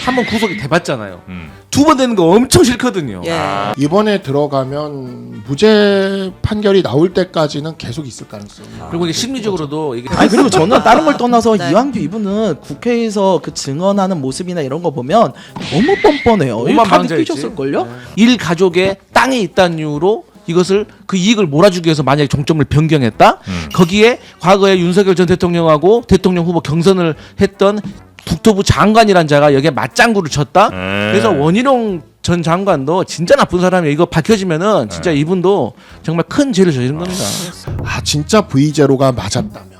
한 번 구속이 돼봤잖아요. 두 번 되는 거 엄청 싫거든요. 예. 이번에 들어가면 무죄 판결이 나올 때까지는 계속 있을 가능성이. 그리고 이게 심리적으로도 이게 아니 그리고 저는 다른 걸 떠나서 네. 이왕규 이분은 국회에서 그 증언하는 모습이나 이런 거 보면 너무 뻔뻔해요. 이거 다 오만방자였지. 느끼셨을걸요? 일 가족의 땅에 있다는 이유로 이것을 그 이익을 몰아주기 위해서 만약에 정점을 변경했다. 거기에 과거에 윤석열 전 대통령하고 대통령 후보 경선을 했던 국토부 장관이란 자가 여기에 맞장구를 쳤다. 그래서 원희룡 전 장관도 진짜 나쁜 사람이에요. 이거 밝혀지면은 진짜 이분도 정말 큰 죄를 저지른 겁니다. 아 진짜 V제로가 맞았다면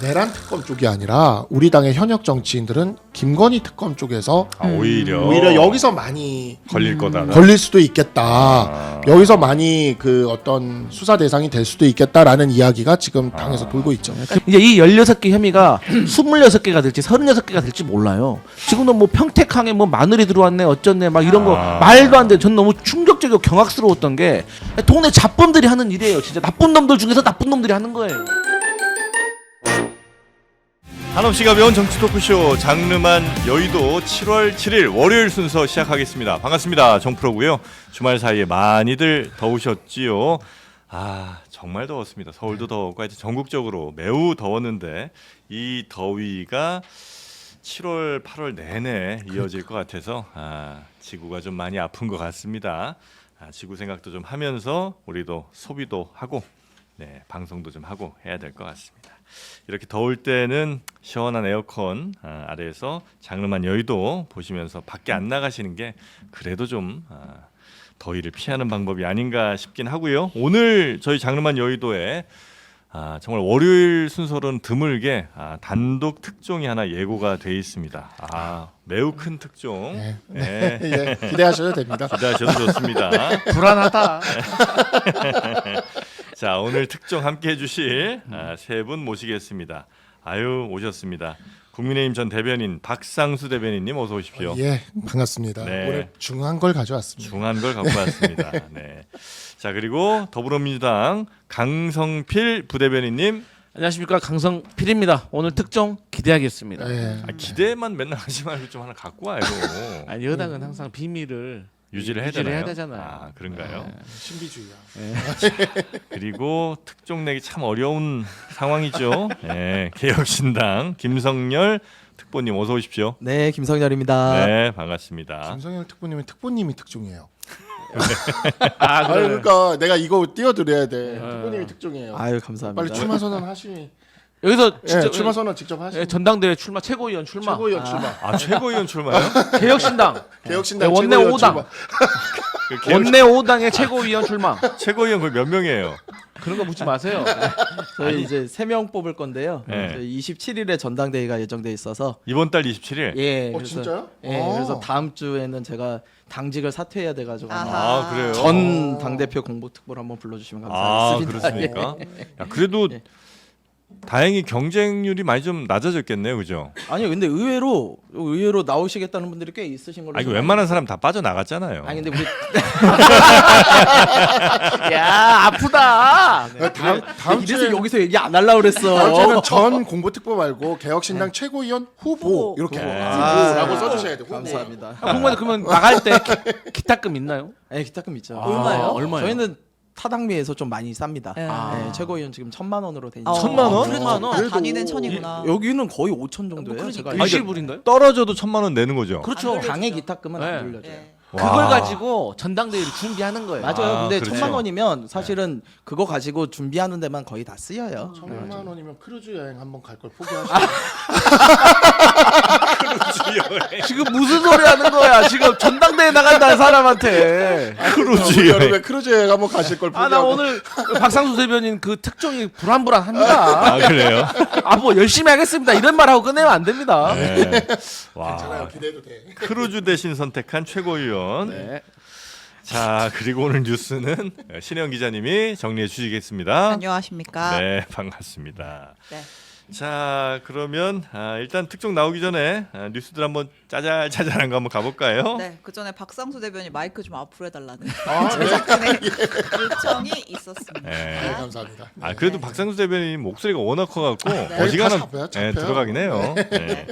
내란 특검 쪽이 아니라 우리 당의 현역 정치인들은 김건희 특검 쪽에서 오히려 여기서 많이 걸릴 거다. 걸릴 수도 있겠다. 여기서 많이 그 어떤 수사 대상이 될 수도 있겠다라는 이야기가 지금 당에서 돌고 있죠. 이제 이 16개 혐의가 26개가 될지 36개가 될지 몰라요. 지금도 뭐 평택항에 뭐 마늘이 들어왔네 어쩌네 막 이런 거 말도 안 돼. 전 너무 충격적이고 경악스러웠던 게 동네 잡범들이 하는 일이에요. 진짜 나쁜 놈들 중에서 나쁜 놈들이 하는 거예요. 한없이 가벼운 정치 토크쇼 장르만 여의도 7월 7일 월요일 순서 시작하겠습니다. 반갑습니다. 정프로고요. 주말 사이에 많이들 더우셨지요. 아 정말 더웠습니다. 서울도 더웠고 하여튼 전국적으로 매우 더웠는데 이 더위가 7월 8월 내내 이어질 것 같아서 지구가 좀 많이 아픈 것 같습니다. 지구 생각도 좀 하면서 우리도 소비도 하고 방송도 좀 하고 해야 될 것 같습니다. 이렇게 더울 때는 시원한 에어컨 아래에서 장르만 여의도 보시면서 밖에 안 나가시는 게 그래도 좀 더위를 피하는 방법이 아닌가 싶긴 하고요. 오늘 저희 장르만 여의도에 정말 월요일 순서로는 드물게 단독 특종이 하나 예고가 돼 있습니다. 매우 큰 특종. 예, 기대하셔도 됩니다. 기대하셔도 좋습니다. 불안하다. 자 오늘 특종 함께 해주실 세 분 모시겠습니다. 아유 오셨습니다. 국민의힘 전 대변인 박상수 대변인님 어서 오십시오. 예, 반갑습니다. 네. 오늘 중요한 걸 가져왔습니다. 중요한 걸 갖고 왔습니다. 네. 자 그리고 더불어민주당 강성필 부대변인님 안녕하십니까 강성필입니다. 오늘 특종 기대하겠습니다. 예. 기대만 맨날 하지 말고 좀 하나 갖고 와요. 아니 여당은 항상 비밀을 유지를 해야 되잖아요. 그런가요? 신비주의야. 그리고 특종 내기 참 어려운 상황이죠. 개혁신당 김성열 특보님 어서 오십시오. 네, 김성열입니다. 네, 반갑습니다. 김성현 특보님은 특보님이 특종이에요. 아 그래. 그러니까 내가 이거 띄워드려야 돼. 특보님이 특종이에요. 아유 감사합니다. 빨리 출마 선언 하시. 여기서 예, 출마 선언 직접 하시. 전당대회 출마 최고위원 출마. 최고위원 출마. 최고위원 출마요? 개혁신당 개혁신당 원내 최고위원 5당. 출마. 원내 5당의 최고위원 출마. 최고위원 거의 몇 명이에요? 그런 거 묻지 마세요. 저희 이제 3명 뽑을 건데요. 네. 저희 27일에 전당대회가 예정돼 있어서 이번 달 27일. 예, 진짜요? 예, 그래서 다음 주에는 제가 당직을 사퇴해야 돼가지고 아 그래요? 전 당대표 공보특보를 한번 불러주시면 감사하겠습니다. 그렇습니까? 야, 그래도 다행히 경쟁률이 많이 좀 낮아졌겠네요, 그죠? 아니 근데 의외로 나오시겠다는 분들이 꽤 있으신 걸로. 이거 웬만한 사람 다 빠져나갔잖아요. 아니 근데 우리 야 아프다. 다음 이래서 주에 여기서 얘기 안 하려고 그랬어. 다음 주에는 전 공보특보 말고 개혁신당 최고위원 후보 이렇게 후보라고 써주셔야 돼요. 후보. 감사합니다. 공무원 그러면 나갈 때 기타금 있나요? 네, 기타금 있죠. 얼마예요? 얼마요? 저희는 타당비에서 좀 많이 쌉니다. 예. 네, 최고위원 지금 1,000만 원으로 돼 있는. 1,000만 원? 그래도 1,000만 원? 좋다. 다니는 천이구나. 여기는 거의 5천 정도예요. 그러니까. 제가 일시불인가요? 떨어져도 1,000만 원 내는 거죠? 그렇죠. 당의 기타금은 네. 안 돌려줘요. 예. 그걸 가지고 전당대회를 준비하는 거예요. 맞아요. 근데 그렇죠. 1,000만 원이면 사실은 그거 가지고 준비하는 데만 거의 다 쓰여요. 1,000만 원이면 크루즈 여행 한번 갈 걸 포기하시죠. 지금 무슨 소리 하는 거야? 지금 전당대회 나간다는 사람한테. 크루즈 여행. 여름에 크루즈 여행 한번 가실 걸 포기하고. 나 오늘 박상수 대변인 그 특종이 불안불안합니다. 그래요? 뭐 열심히 하겠습니다. 이런 말 하고 끝내면 안 됩니다. 네. 괜찮아요. 와, 기대해도 돼. 크루즈 대신 선택한 최고위원. 네. 자, 그리고 오늘 뉴스는 신영 기자님이 정리해 주시겠습니다. 안녕하십니까? 네, 반갑습니다. 네. 자, 그러면 일단 특종 나오기 전에 뉴스들 한번 짜잘짜잘한 거 한번 가볼까요? 네, 그 전에 박상수 대변인 마이크 좀 앞으로 해달라는 네. 제작진의 요청이 있었습니다. 네. 감사합니다. 그래도 박상수 대변인 목소리가 워낙 커갖고 다 어지간한 잡혀요? 잡혀요? 들어가긴 해요. 네.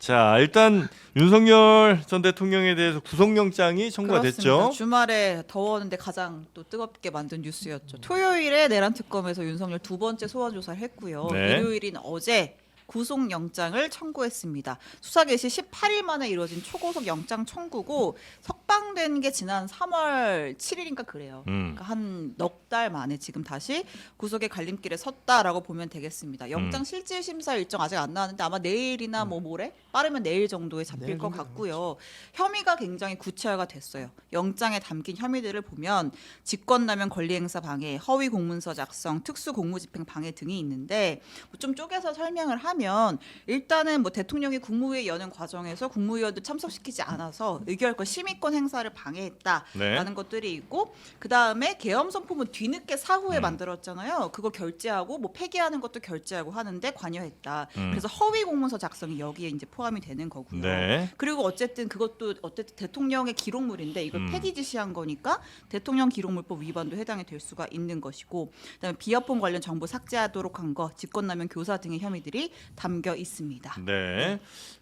자, 일단 윤석열 전 대통령에 대해서 구속영장이 청구가 그렇습니다. 됐죠. 주말에 더웠는데 가장 또 뜨겁게 만든 뉴스였죠. 토요일에 내란 특검에서 윤석열 두 번째 소환 조사를 했고요. 네. 일요일인 어제 구속영장을 청구했습니다. 수사 개시 18일 만에 이루어진 초고속 영장 청구고 석방된 게 지난 3월 7일인가 그래요. 그러니까 한 넉 달 만에 지금 다시 구속의 갈림길에 섰다라고 보면 되겠습니다. 영장 실질 심사 일정 아직 안 나왔는데 아마 내일이나 뭐 모레 빠르면 내일 정도에 잡힐 것 같고요. 혐의가 굉장히 구체화가 됐어요. 영장에 담긴 혐의들을 보면 직권남용 권리행사 방해, 허위 공문서 작성, 특수 공무집행 방해 등이 있는데 좀 쪼개서 설명을 하면 일단은 뭐 대통령이 국무회의 여는 과정에서 국무위원들 참석시키지 않아서 의결권 심의권 행사를 방해했다라는 네. 것들이 있고 그 다음에 계엄 선포문 뒤늦게 사후에 만들었잖아요. 그거 결재하고 뭐 폐기하는 것도 결재하고 하는데 관여했다. 그래서 허위 공문서 작성이 여기에 이제 포함이 되는 거고요. 네. 그리고 어쨌든 그것도 어쨌든 대통령의 기록물인데 이걸 폐기 지시한 거니까 대통령 기록물법 위반도 해당이 될 수가 있는 것이고 그다음에 비어폰 관련 정보 삭제하도록 한 거, 직권남용 교사 등의 혐의들이 담겨 있습니다. 네.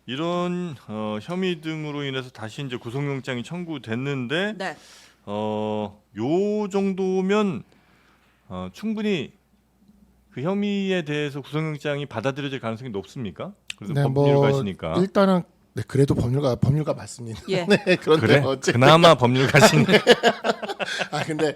이런 혐의 등으로 인해서 다시 이제 구속영장이 청구됐는데 네. 요 정도면 충분히 그 혐의에 대해서 구속영장이 받아들여질 가능성이 높습니까? 그래도 네, 법률가시니까. 일단은 네, 그래도 법률가 맞습니다. 예. 네, 그런데 그래? 어쨌든 그나마 법률가시네. 근데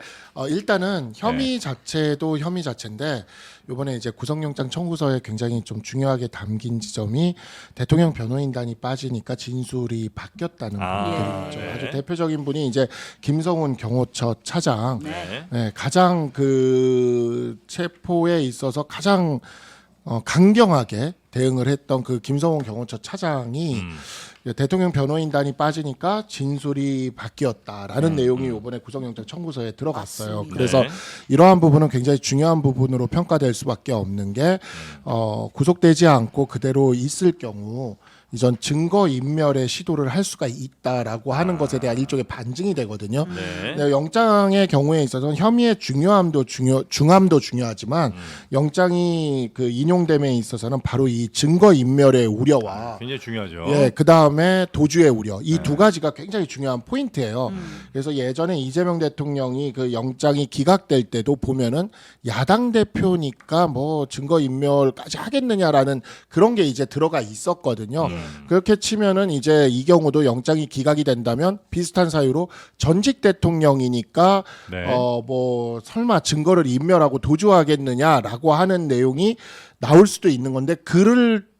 일단은 혐의 네. 자체도 혐의 자체인데 이번에 이제 구속영장 청구서에 굉장히 좀 중요하게 담긴 지점이 대통령 변호인단이 빠지니까 진술이 바뀌었다는 아, 부분들이죠. 네. 아주 대표적인 분이 이제 김성훈 경호처 차장. 네. 네, 가장 그 체포에 있어서 가장 강경하게 대응을 했던 그 김성훈 경호처 차장이 대통령 변호인단이 빠지니까 진술이 바뀌었다라는 내용이 이번에 구속영장 청구서에 들어갔어요. 맞습니다. 그래서 네. 이러한 부분은 굉장히 중요한 부분으로 평가될 수밖에 없는 게 구속되지 않고 그대로 있을 경우 이전 증거 인멸의 시도를 할 수가 있다라고 하는 것에 대한 일종의 반증이 되거든요. 네. 네, 영장의 경우에 있어서는 혐의의 중함도 중요하지만 영장이 그 인용됨에 있어서는 바로 이 증거 인멸의 우려와 굉장히 중요하죠. 예, 그 다음에 도주의 우려 이 두 가지가 굉장히 중요한 포인트예요. 그래서 예전에 이재명 대통령이 그 영장이 기각될 때도 보면은 야당 대표니까 뭐 증거 인멸까지 하겠느냐라는 그런 게 이제 들어가 있었거든요. 그렇게 치면은 이제 이 경우도 영장이 기각이 된다면 비슷한 사유로 전직 대통령이니까 네. 뭐 설마 증거를 인멸하고 도주하겠느냐라고 하는 내용이 나올 수도 있는 건데 그를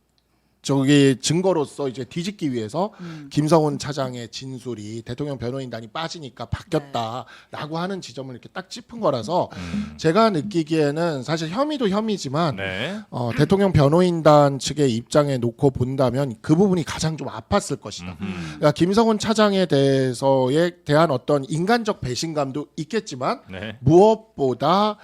저기 증거로서 이제 뒤집기 위해서 김성훈 차장의 진술이 대통령 변호인단이 빠지니까 바뀌었다라고 하는 지점을 이렇게 딱 짚은 거라서 제가 느끼기에는 사실 혐의도 혐의지만 네. 대통령 변호인단 측의 입장에 놓고 본다면 그 부분이 가장 좀 아팠을 것이다. 그러니까 김성훈 차장에 대한 어떤 인간적 배신감도 있겠지만 네. 무엇보다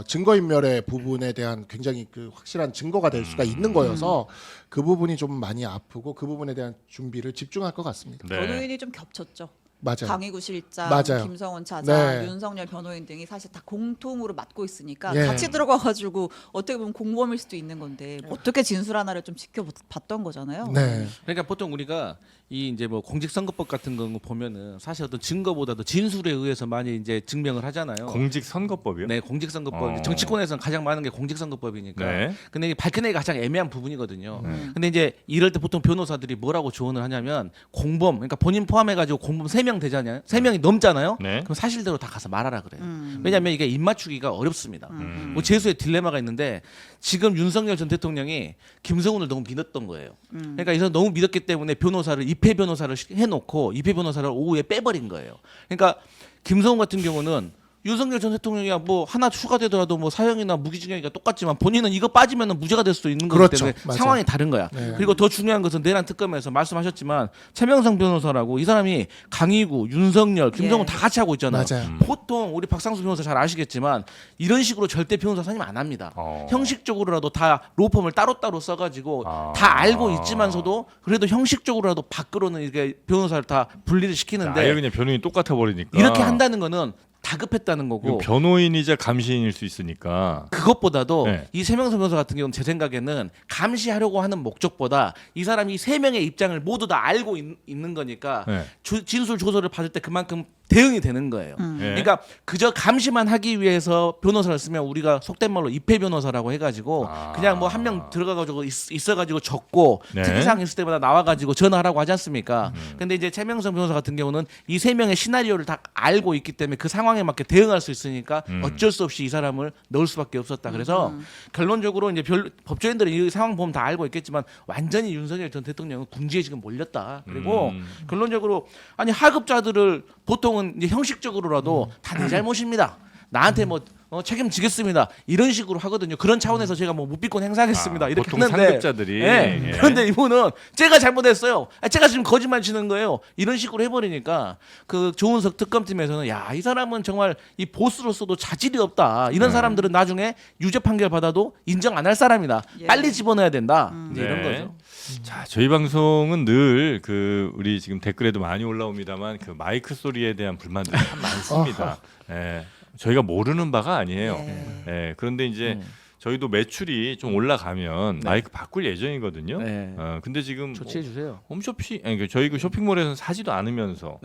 증거인멸의 부분에 대한 굉장히 그 확실한 증거가 될 수가 있는 거여서 그 부분이 좀 많이 아프고 그 부분에 대한 준비를 집중할 것 같습니다. 네. 변호인이 좀 겹쳤죠. 맞아요. 강희구 실장, 맞아요. 김성원 차장, 네. 윤석열 변호인 등이 사실 다 공통으로 맡고 있으니까 예. 같이 들어가가지고 어떻게 보면 공범일 수도 있는 건데 어떻게 진술 하나를 좀 지켜봤던 거잖아요. 네. 그러니까 보통 우리가 이 이제 뭐 공직선거법 같은 거 보면은 사실 어떤 증거보다도 진술에 의해서 많이 이제 증명을 하잖아요. 공직선거법이요? 네, 공직선거법. 정치권에서는 가장 많은 게 공직선거법이니까. 네. 근데 이게 밝혀내기가 가장 애매한 부분이거든요. 근데 이제 이럴 때 보통 변호사들이 뭐라고 조언을 하냐면 공범, 그러니까 본인 포함해가지고 공범 3명 되잖아요. 3명이 넘잖아요. 네. 그럼 사실대로 다 가서 말하라 그래요. 왜냐하면 이게 입맞추기가 어렵습니다. 뭐 재수의 딜레마가 있는데 지금 윤석열 전 대통령이 김성훈을 너무 믿었던 거예요. 그러니까 이 사람 너무 믿었기 때문에 변호사를 입회 변호사를 해놓고 입회 변호사를 오후에 빼버린 거예요. 그러니까 김성훈 같은 경우는 윤석열 전 대통령이야 뭐 하나 추가되더라도 뭐 사형이나 무기징역이가 똑같지만 본인은 이거 빠지면은 무죄가 될 수도 있는 거기 그렇죠. 때문에 맞아요. 상황이 다른 거야. 네. 그리고 더 중요한 것은 내란 특검에서 말씀하셨지만 최명상 변호사라고 이 사람이 강희구, 윤석열, 김성훈 예. 다 같이 하고 있잖아요. 맞아요. 보통 우리 박상수 변호사 잘 아시겠지만 이런 식으로 절대 변호사 선임 안 합니다. 형식적으로라도 다 로펌을 따로따로 써가지고 다 알고 있지만서도 그래도 형식적으로라도 밖으로는 이게 변호사를 다 분리를 시키는데 아예 그냥 변호인 똑같아 버리니까 이렇게 한다는 거는 다급했다는 거고 이건 변호인이자 감시인일 수 있으니까. 그것보다도 네. 이 세명석 변호사 같은 경우는 제 생각에는 감시하려고 하는 목적보다 이 사람이 세 명의 입장을 모두 다 알고 있는 거니까 네. 진술 조서를 받을 때 그만큼 대응이 되는 거예요. 네. 그러니까 그저 감시만 하기 위해서 변호사를 쓰면 우리가 속된 말로 입회 변호사라고 해가지고 그냥 뭐 한 명 들어가가지고 있어가지고 적고 네. 특이사항 있을 때마다 나와가지고 전화하라고 하지 않습니까? 근데 이제 최명성 변호사 같은 경우는 이 세 명의 시나리오를 다 알고 있기 때문에 그 상황에 맞게 대응할 수 있으니까 어쩔 수 없이 이 사람을 넣을 수밖에 없었다. 그래서 결론적으로 이제 법조인들은 이 상황 보면 다 알고 있겠지만 완전히 윤석열 전 대통령은 궁지에 지금 몰렸다. 그리고 결론적으로 아니 하급자들을 보통은 이제 형식적으로라도 다 내 잘못입니다. 나한테 뭐 책임지겠습니다. 이런 식으로 하거든요. 그런 차원에서 제가 뭐 묵비권 행사하겠습니다. 이렇게 보통 했는데 상급자들이. 예. 예. 그런데 이분은 제가 잘못했어요. 제가 지금 거짓말 치는 거예요. 이런 식으로 해버리니까 그 조은석 특검팀에서는 야, 이 사람은 정말 이 보스로서도 자질이 없다. 이런 사람들은 나중에 유죄 판결 받아도 인정 안 할 사람이다. 예. 빨리 집어넣어야 된다. 이제 이런 네. 거죠. 자, 저희 방송은 늘 그 우리 지금 댓글에도 많이 올라옵니다만 그 마이크 소리에 대한 불만들이 참 많습니다. 예. 저희가 모르는 바가 아니에요. 네. 예. 그런데 이제 저희도 매출이 좀 올라가면 마이크 바꿀 예정이거든요. 네. 근데 지금 조치해 주세요. 홈쇼핑, 아니, 저희 그 쇼핑몰에서는 사지도 않으면서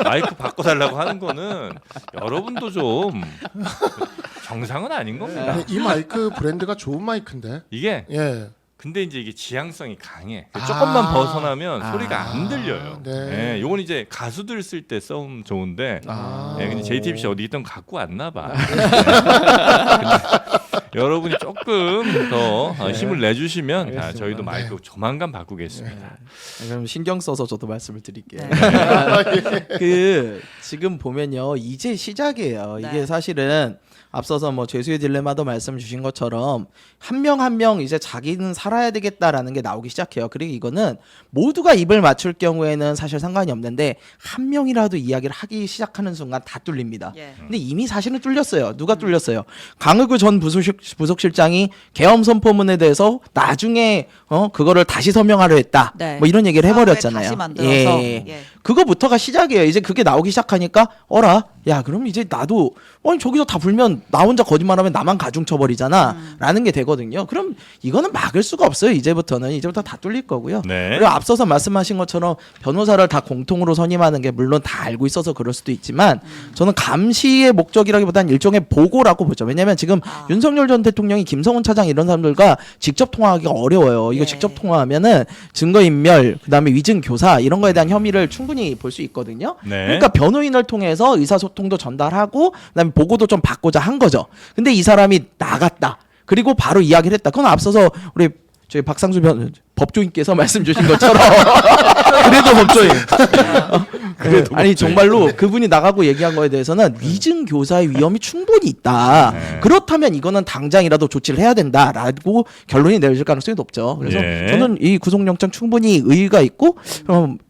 마이크 바꿔달라고 하는 거는 여러분도 좀 정상은 아닌 겁니다. 이 마이크 브랜드가 좋은 마이크인데. 이게 예. 근데 이제 이게 지향성이 강해. 조금만 아. 벗어나면 소리가 안 들려요. 네. 예, 요건 이제 가수들 쓸 때 써면 좋은데, 예, 근데 JTBC 어디 있던 갖고 왔나 봐. 근데 여러분이 조금 더 힘을 내주시면 저희도 마이크 조만간 바꾸겠습니다. 그럼 신경 써서 저도 말씀을 드릴게요. 네. 그 지금 보면요 이제 시작이에요. 네. 이게 사실은 앞서서 뭐 죄수의 딜레마도 말씀 주신 것처럼 한 명 한 명 이제 자기는 살아야 되겠다라는 게 나오기 시작해요. 그리고 이거는 모두가 입을 맞출 경우에는 사실 상관이 없는데 한 명이라도 이야기를 하기 시작하는 순간 다 뚫립니다. 예. 근데 이미 사실은 뚫렸어요. 누가 뚫렸어요? 강의구 전 부속실장이 계엄 선포문에 대해서 나중에 그거를 다시 서명하려 했다. 네. 뭐 이런 얘기를 해버렸잖아요. 다시 만들어서 예. 예. 그거부터가 시작이에요. 이제 그게 나오기 시작하니까 야 그럼 이제 나도 저기서 다 불면 나 혼자 거짓말하면 나만 가중 처벌이잖아 라는 게 되거든요. 그럼 이거는 막을 수가 없어요. 이제부터 다 뚫릴 거고요. 네. 그리고 앞서서 말씀하신 것처럼 변호사를 다 공통으로 선임하는 게 물론 다 알고 있어서 그럴 수도 있지만 저는 감시의 목적이라기보다는 일종의 보고라고 보죠. 왜냐하면 지금 윤석열 전 대통령이 김성훈 차장 이런 사람들과 직접 통화하기가 어려워요. 이거 예. 직접 통화하면은 증거인멸 그다음에 위증교사 이런 거에 대한 혐의를 충분히 볼 수 있거든요. 네. 그러니까 변호인을 통해서 의사소통도 전달하고 그다음에 보고도 좀 받고자 한 거죠. 근데 이 사람이 나갔다. 그리고 바로 이야기를 했다. 그건 앞서서 우리 저희 박상수 법조인께서 말씀 주신 것처럼 그래도 법조인. 아니 정말로 그분이 나가고 얘기한 거에 대해서는 위증 교사의 위험이 충분히 있다. 그렇다면 이거는 당장이라도 조치를 해야 된다라고 결론이 내려질 가능성이 높죠. 그래서 예. 저는 이 구속영장 충분히 의의가 있고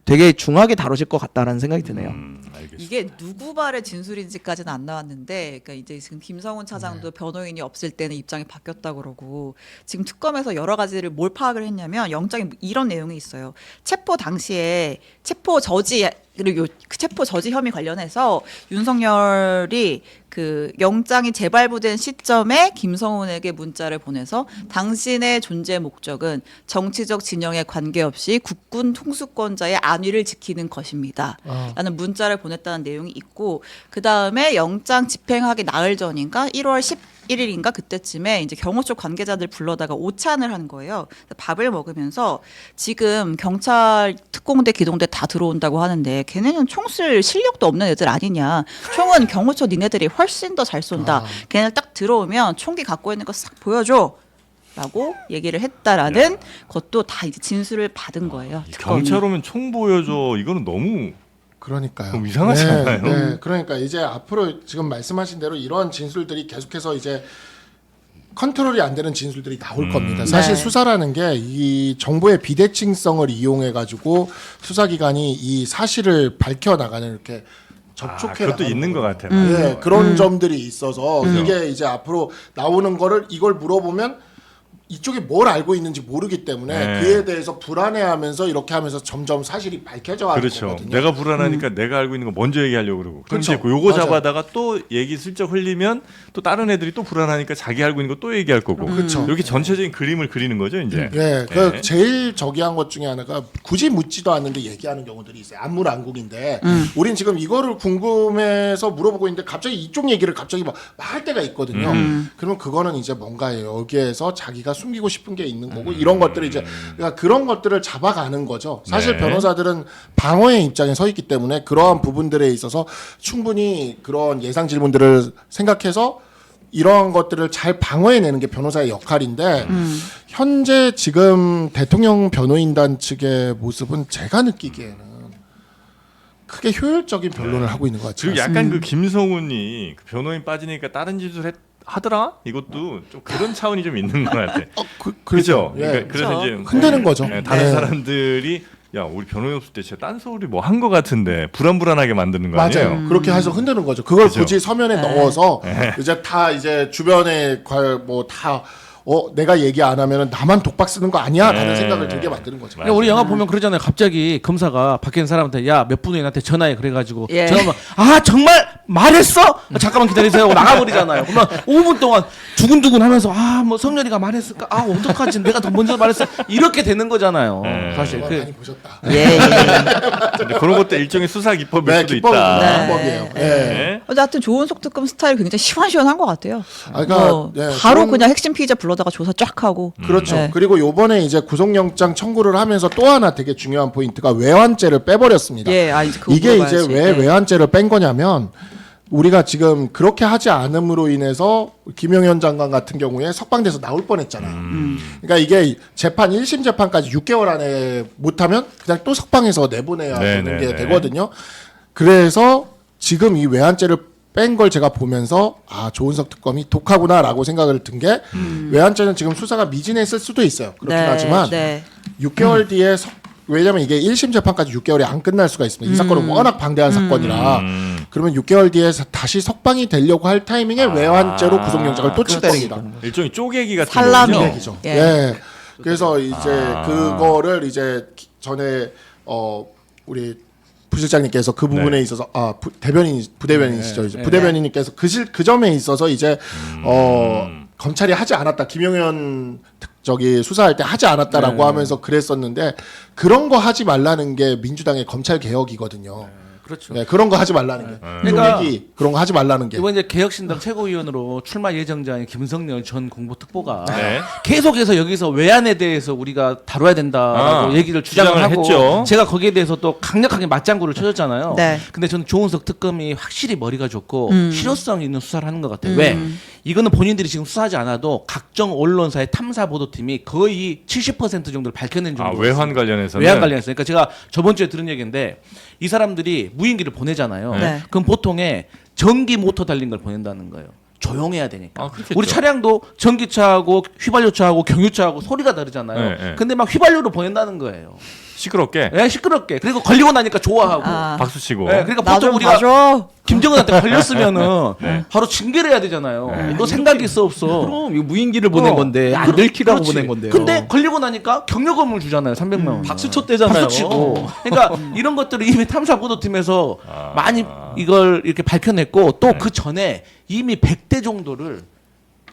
되게 중하게 다뤄질 것 같다라는 생각이 드네요. 알겠습니다. 이게 누구 발의 진술인지까지는 안 나왔는데, 그러니까 이제 지금 김성훈 차장도 변호인이 없을 때는 입장이 바뀌었다 그러고 지금 특검에서 여러 가지를 뭘 파악을 했냐면 영장에 이런 내용이 있어요. 체포 당시에 체포 저지 그리고 그 체포 저지 혐의 관련해서 윤석열이 그 영장이 재발부된 시점에 김성훈에게 문자를 보내서 당신의 존재 목적은 정치적 진영에 관계없이 국군 통수권자의 안위를 지키는 것입니다. 라는 문자를 보냈다는 내용이 있고 그 다음에 영장 집행하기 나흘 전인가 1월 11일인가 그때쯤에 이제 경호처 관계자들 불러다가 오찬을 한 거예요. 밥을 먹으면서 지금 경찰 특공대 기동대 다 들어온다고 하는데 걔네는 총 쓸 실력도 없는 애들 아니냐. 총은 경호처 니네들이 훨씬 더 잘 쏜다. 걔네 딱 들어오면 총기 갖고 있는 거 싹 보여줘. 라고 얘기를 했다라는 것도 다 이제 진술을 받은 거예요. 특검이. 경찰 오면 총 보여줘. 이거는 너무 그러니까요. 좀 이상하지 않아요? 네. 그러니까 이제 앞으로 지금 말씀하신 대로 이런 진술들이 계속해서 이제 컨트롤이 안 되는 진술들이 나올 겁니다. 사실 네. 수사라는 게 이 정보의 비대칭성을 이용해 가지고 수사기관이 이 사실을 밝혀 나가는 이렇게 접촉해 그것도 나가는 있는 것 거거든요. 같아요. 네, 그런 점들이 있어서 이게 이제 앞으로 나오는 거를 이걸 물어보면 이쪽에 뭘 알고 있는지 모르기 때문에 네. 그에 대해서 불안해하면서 이렇게 하면서 점점 사실이 밝혀져 가는 그렇죠. 거거든요. 내가 불안하니까 내가 알고 있는 거 먼저 얘기하려고 그러고. 그런데 그렇죠. 요거 맞아요. 잡아다가 또 얘기 슬쩍 흘리면 또 다른 애들이 또 불안하니까 자기 알고 있는 거 또 얘기할 거고. 그렇죠. 이렇게 전체적인 그림을 그리는 거죠, 이제. 예, 네. 그 제일 저기한 것 중에 하나가 굳이 묻지도 않는데 얘기하는 경우들이 있어요. 안물안국인데 우린 지금 이거를 궁금해서 물어보고 있는데 갑자기 이쪽 얘기를 갑자기 막 할 때가 있거든요. 그러면 그거는 이제 뭔가 여기에서 자기가 숨기고 싶은 게 있는 거고 이런 것들을 이제 그러니까 그런 것들을 잡아가는 거죠. 사실 네. 변호사들은 방어의 입장에 서 있기 때문에 그러한 부분들에 있어서 충분히 그런 예상 질문들을 생각해서 이러한 것들을 잘 방어해내는 게 변호사의 역할인데 현재 지금 대통령 변호인단 측의 모습은 제가 느끼기에는 크게 효율적인 변론을 하고 있는 것 같아요. 그리고 약간 그 김성훈이 그 변호인 빠지니까 다른 짓을 하더라? 이것도 좀 그런 차원이 좀 있는 것 같아. 그렇죠. 예. 그러니까 그래서 그렇죠. 이제 흔드는 거죠. 다른 네. 사람들이 야 우리 변호인 없을 때 진짜 딴소리 뭐 한 거 같은데 불안불안하게 만드는 거 아니에요? 맞아요. 그렇게 해서 흔드는 거죠. 그걸 그죠. 굳이 서면에 넣어서 이제 다 이제 주변에 뭐 다 내가 얘기 안 하면은 나만 독박 쓰는 거 아니야라는 생각을 들게 만드는 거죠. 맞아요. 우리 영화 보면 그러잖아요. 갑자기 검사가 밖에 있는 사람한테 야 몇 분인한테 전화해 그래가지고 예. 전화하면 아 정말 말했어? 잠깐만 기다리세요 하고 나가버리잖아요. 그러면 5분 동안 두근두근하면서 아 뭐 성렬이가 말했을까? 아 어떡하지? 내가 더 먼저 말했어. 이렇게 되는 거잖아요. 네. 사실 영화 그 많이 보셨다. 예. 근데 그런 것도 일종의 수사 기법일 네, 수도 기법은 있다. 네. 방법이에요. 예. 네. 하여튼 조은석 특검 스타일 굉장히 시원시원한 것 같아요. 아, 그러니까 뭐 예, 바로 좋은- 그냥 핵심 피의자 불러다가 조사 쫙 하고. 그렇죠. 네. 그리고 요번에 이제 구속영장 청구를 하면서 또 하나 되게 중요한 포인트가 외환죄를 빼버렸습니다. 예, 아, 이제 그거 이게 이제 물어봐야지. 왜 네. 외환죄를 뺀 거냐면 우리가 지금 그렇게 하지 않음으로 인해서 김용현 장관 같은 경우에 석방돼서 나올 뻔했잖아요. 그러니까 이게 재판 1심 재판까지 6개월 안에 못하면 그냥 또 석방해서 내보내야 되는 게 네네네. 되거든요. 그래서 지금 이 외환죄를 뺀 걸 제가 보면서 아 조은석 특검이 독하구나라고 생각을 든 게 외환죄는 지금 수사가 미진했을 수도 있어요. 그렇긴 네, 하지만 네. 6개월 뒤에 왜냐면 이게 1심 재판까지 6개월이 안 끝날 수가 있습니다. 이 사건은 워낙 방대한 사건이라 그러면 6개월 뒤에 다시 석방이 되려고 할 타이밍에 외환죄로 구속영장을 또 칠 겁니다. 일종의 쪼개기 같은 살라미. 거죠. 얘기죠. 예. 예. 그래서 이제 그거를 이제 전에 우리 부실장님께서 그 부분에 네. 있어서 부대변인이시죠. 이제 네. 부대변인님께서 그 점에 있어서 이제 검찰이 하지 않았다. 김용현 저기 수사할 때 하지 않았다라고 네. 하면서 그랬었는데 그런 거 하지 말라는 게 민주당의 검찰 개혁이거든요. 그렇죠. 네, 그런 거 하지 말라는 게. 그러니까 쪼개기 그런 거 하지 말라는 게. 이번 이제 개혁신당 최고위원으로 출마 예정자인 김성렬 전 공보특보가 네. 계속해서 여기서 외환에 대해서 우리가 다뤄야 된다라고 얘기를 주장을 주장을 하고 했죠. 제가 거기에 대해서 또 강력하게 맞장구를 쳐줬잖아요. 네. 근데 저는 조은석 특검이 확실히 머리가 좋고 실효성 있는 수사를 하는 것 같아요. 왜? 이거는 본인들이 지금 수사하지 않아도 각종 언론사의 탐사 보도팀이 거의 70% 정도를 밝혀낸 정도. 외환 관련해서는 외환 관련해서. 그러니까 제가 저번 주에 들은 얘기인데 이 사람들이 무인기를 보내잖아요. 네. 그럼 보통에 전기 모터 달린 걸 보낸다는 거예요. 조용해야 되니까. 아, 그렇겠죠. 우리 차량도 전기차하고 휘발유차하고 경유차하고 소리가 다르잖아요. 네, 네. 근데 막 휘발유로 보낸다는 거예요. 시끄럽게 예, 시끄럽게. 그리고 걸리고 나니까 좋아하고. 아. 박수 치고. 예, 그러니까 나 보통 좀 우리가 봐줘. 김정은한테 걸렸으면은 바로 징계를 해야 되잖아요. 너 생각이 있어 없어? 그럼 이거 무인기를 보낸 건데 안 들키라고 그렇지. 보낸 건데요. 근데 걸리고 나니까 경력금을 주잖아요. 300만 원. 박수 쳤대잖아요. 박수 치고. 그러니까 이런 것들을 이미 탐사 보도팀에서 많이 이걸 이렇게 밝혀냈고 또 그 전에 이미 100대 정도를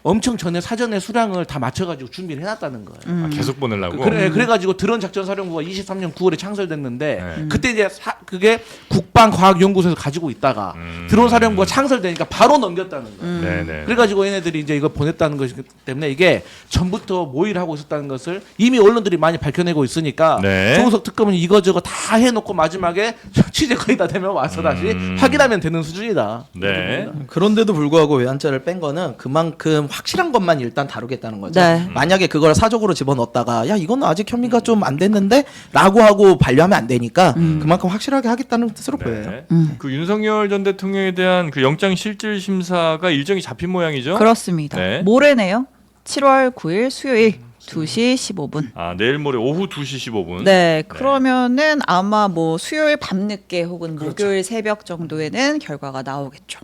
엄청 전에 사전에 수량을 다 맞춰가지고 준비를 해놨다는 거예요. 계속 보내려고. 그래가지고 드론 작전 사령부가 23년 9월에 창설됐는데 네. 그때 이제 그게 국방과학연구소에서 가지고 있다가 드론 사령부가 창설되니까 바로 넘겼다는 거예요. 네네. 그래가지고 얘네들이 이제 이거 보냈다는 것이기 때문에 이게 전부터 모의를 하고 있었다는 것을 이미 언론들이 많이 밝혀내고 있으니까 네. 조은석 특검은 이거저거 다 해놓고 마지막에 취재 거의 다 되면 와서 다시 확인하면 되는 수준이다. 네. 그런데도 불구하고 외환죄를 뺀 거는 그만큼 확실한 것만 일단 다루겠다는 거죠. 네. 만약에 그걸 사적으로 집어넣었다가 야 이건 아직 혐의가 좀 안 됐는데 라고 하고 반려하면 안 되니까 그만큼 확실하게 하겠다는 뜻으로 보여요. 네. 그 윤석열 전 대통령에 대한 그 영장 실질 심사가 일정이 잡힌 모양이죠. 그렇습니다. 네. 모레네요. 7월 9일 수요일 2시 15분. 아 내일 모레 오후 2시 15분. 네, 그러면은 아마 뭐 수요일 밤늦게 혹은 목요일 새벽 정도에는 결과가 나오겠죠.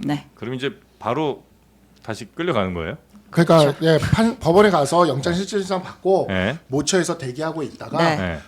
네. 그럼 이제 바로 다시 끌려가는 거예요? 그러니까 예, 법원에 가서 영장실질심사 받고 네. 모처에서 대기하고 있다가 네. 네.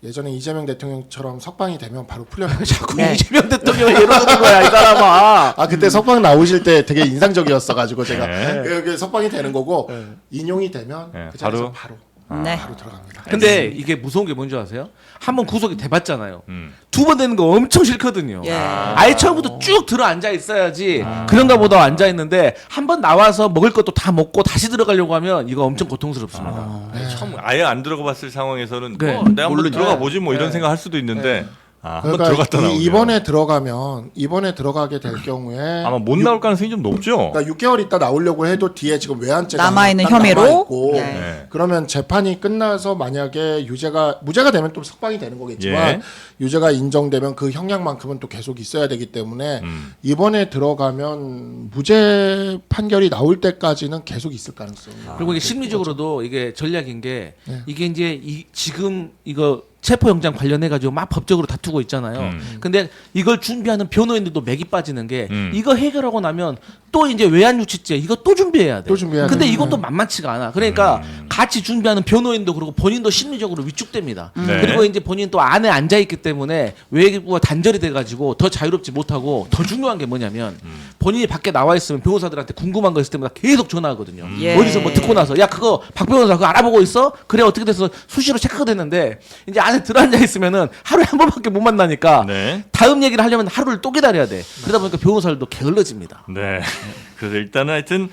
예전에 이재명 대통령처럼 석방이 되면 바로 풀려나요. 자꾸 네. 이재명 대통령이 이러는 거야 이 사람아. 아 그때 석방 나오실 때 되게 인상적이었어가지고 제가 네. 여기 석방이 되는 거고 인용이 되면 네, 그 자리에서 바로? 네. 바로 들어갑니다. 근데 이게 무서운 게 뭔지 아세요? 한 번 구속이 돼봤잖아요. 음. 두 번 되는 거 엄청 싫거든요. 예. 아예 처음부터 쭉 들어 앉아 있어야지 그런가 보다 앉아 있는데 한 번 나와서 먹을 것도 다 먹고 다시 들어가려고 하면 이거 엄청 고통스럽습니다. 처음 아예 안 들어가 봤을 상황에서는 네. 뭐 내가 한번 모르죠. 들어가 보지 뭐 이런 네. 생각 할 수도 있는데 한번 그러니까 들어갔다 나오면 이번에 들어가게 될 경우에 아마 못 나올 가능성이 좀 높죠. 그러니까 6개월 있다 나오려고 해도 뒤에 지금 외환죄가 남아있는 딱 혐의로? 남아있고 네. 네. 그러면 재판이 끝나서 만약에 무죄가 되면 또 석방이 되는 거겠지만 예. 유죄가 인정되면 그 형량만큼은 또 계속 있어야 되기 때문에 이번에 들어가면 무죄 판결이 나올 때까지는 계속 있을 가능성이. 그리고 이게 심리적으로도 이게 전략인 게 네. 이게 이제 지금 이거 체포영장 관련해 가지고 막 법적으로 다투고 있잖아요. 근데 이걸 준비하는 변호인들도 맥이 빠지는 게 이거 해결하고 나면 또 이제 외환유치죄 이거 또 준비해야 돼. 또 준비해야 근데 돼. 이것도 만만치가 않아. 그러니까 같이 준비하는 변호인도 그렇고 본인도 심리적으로 위축됩니다. 네. 그리고 이제 본인 또 안에 앉아 있기 때문에 외부와 단절이 돼 가지고 더 자유롭지 못하고 더 중요한 게 뭐냐면 본인이 밖에 나와 있으면 변호사들한테 궁금한 거 있을 때마다 계속 전화하거든요. 예. 어디서 뭐 듣고 나서 야 그거 박 변호사 그거 알아보고 있어? 그래 어떻게 돼서 수시로 체크가 됐는데 이제 안에 들어앉아 있으면은 하루에 한 번밖에 못 만나니까 네. 다음 얘기를 하려면 하루를 또 기다려야 돼. 그러다 보니까 변호사들도 게을러집니다. 네. 그래서 일단은 하여튼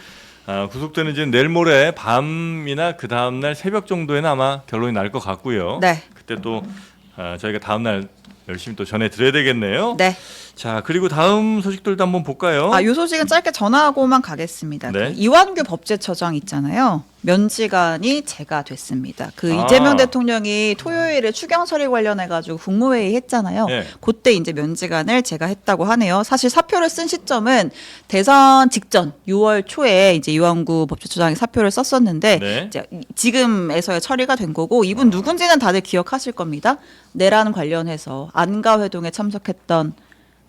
구속되는 이제 내일 모레 밤이나 그 다음 날 새벽 정도에는 아마 결론이 날 것 같고요. 네. 그때 또 저희가 다음 날 열심히 또 전해 드려야 되겠네요. 네. 자, 그리고 다음 소식들도 한번 볼까요? 요 소식은 짧게 전하고만 가겠습니다. 네. 그 이완규 법제처장 있잖아요. 면직안이 제가 그 아. 이재명 대통령이 토요일에 추경 처리 관련해 가지고 국무회의 했잖아요. 네. 그때 이제 면직안을 제가 했다고 하네요. 사실 사표를 쓴 시점은 대선 직전 6월 초에 이제 이완구 법제처장이 사표를 썼었는데 네. 이제 지금에서야 처리가 된 거고 이분 누군지는 다들 기억하실 겁니다. 내란 관련해서 안가 회동에 참석했던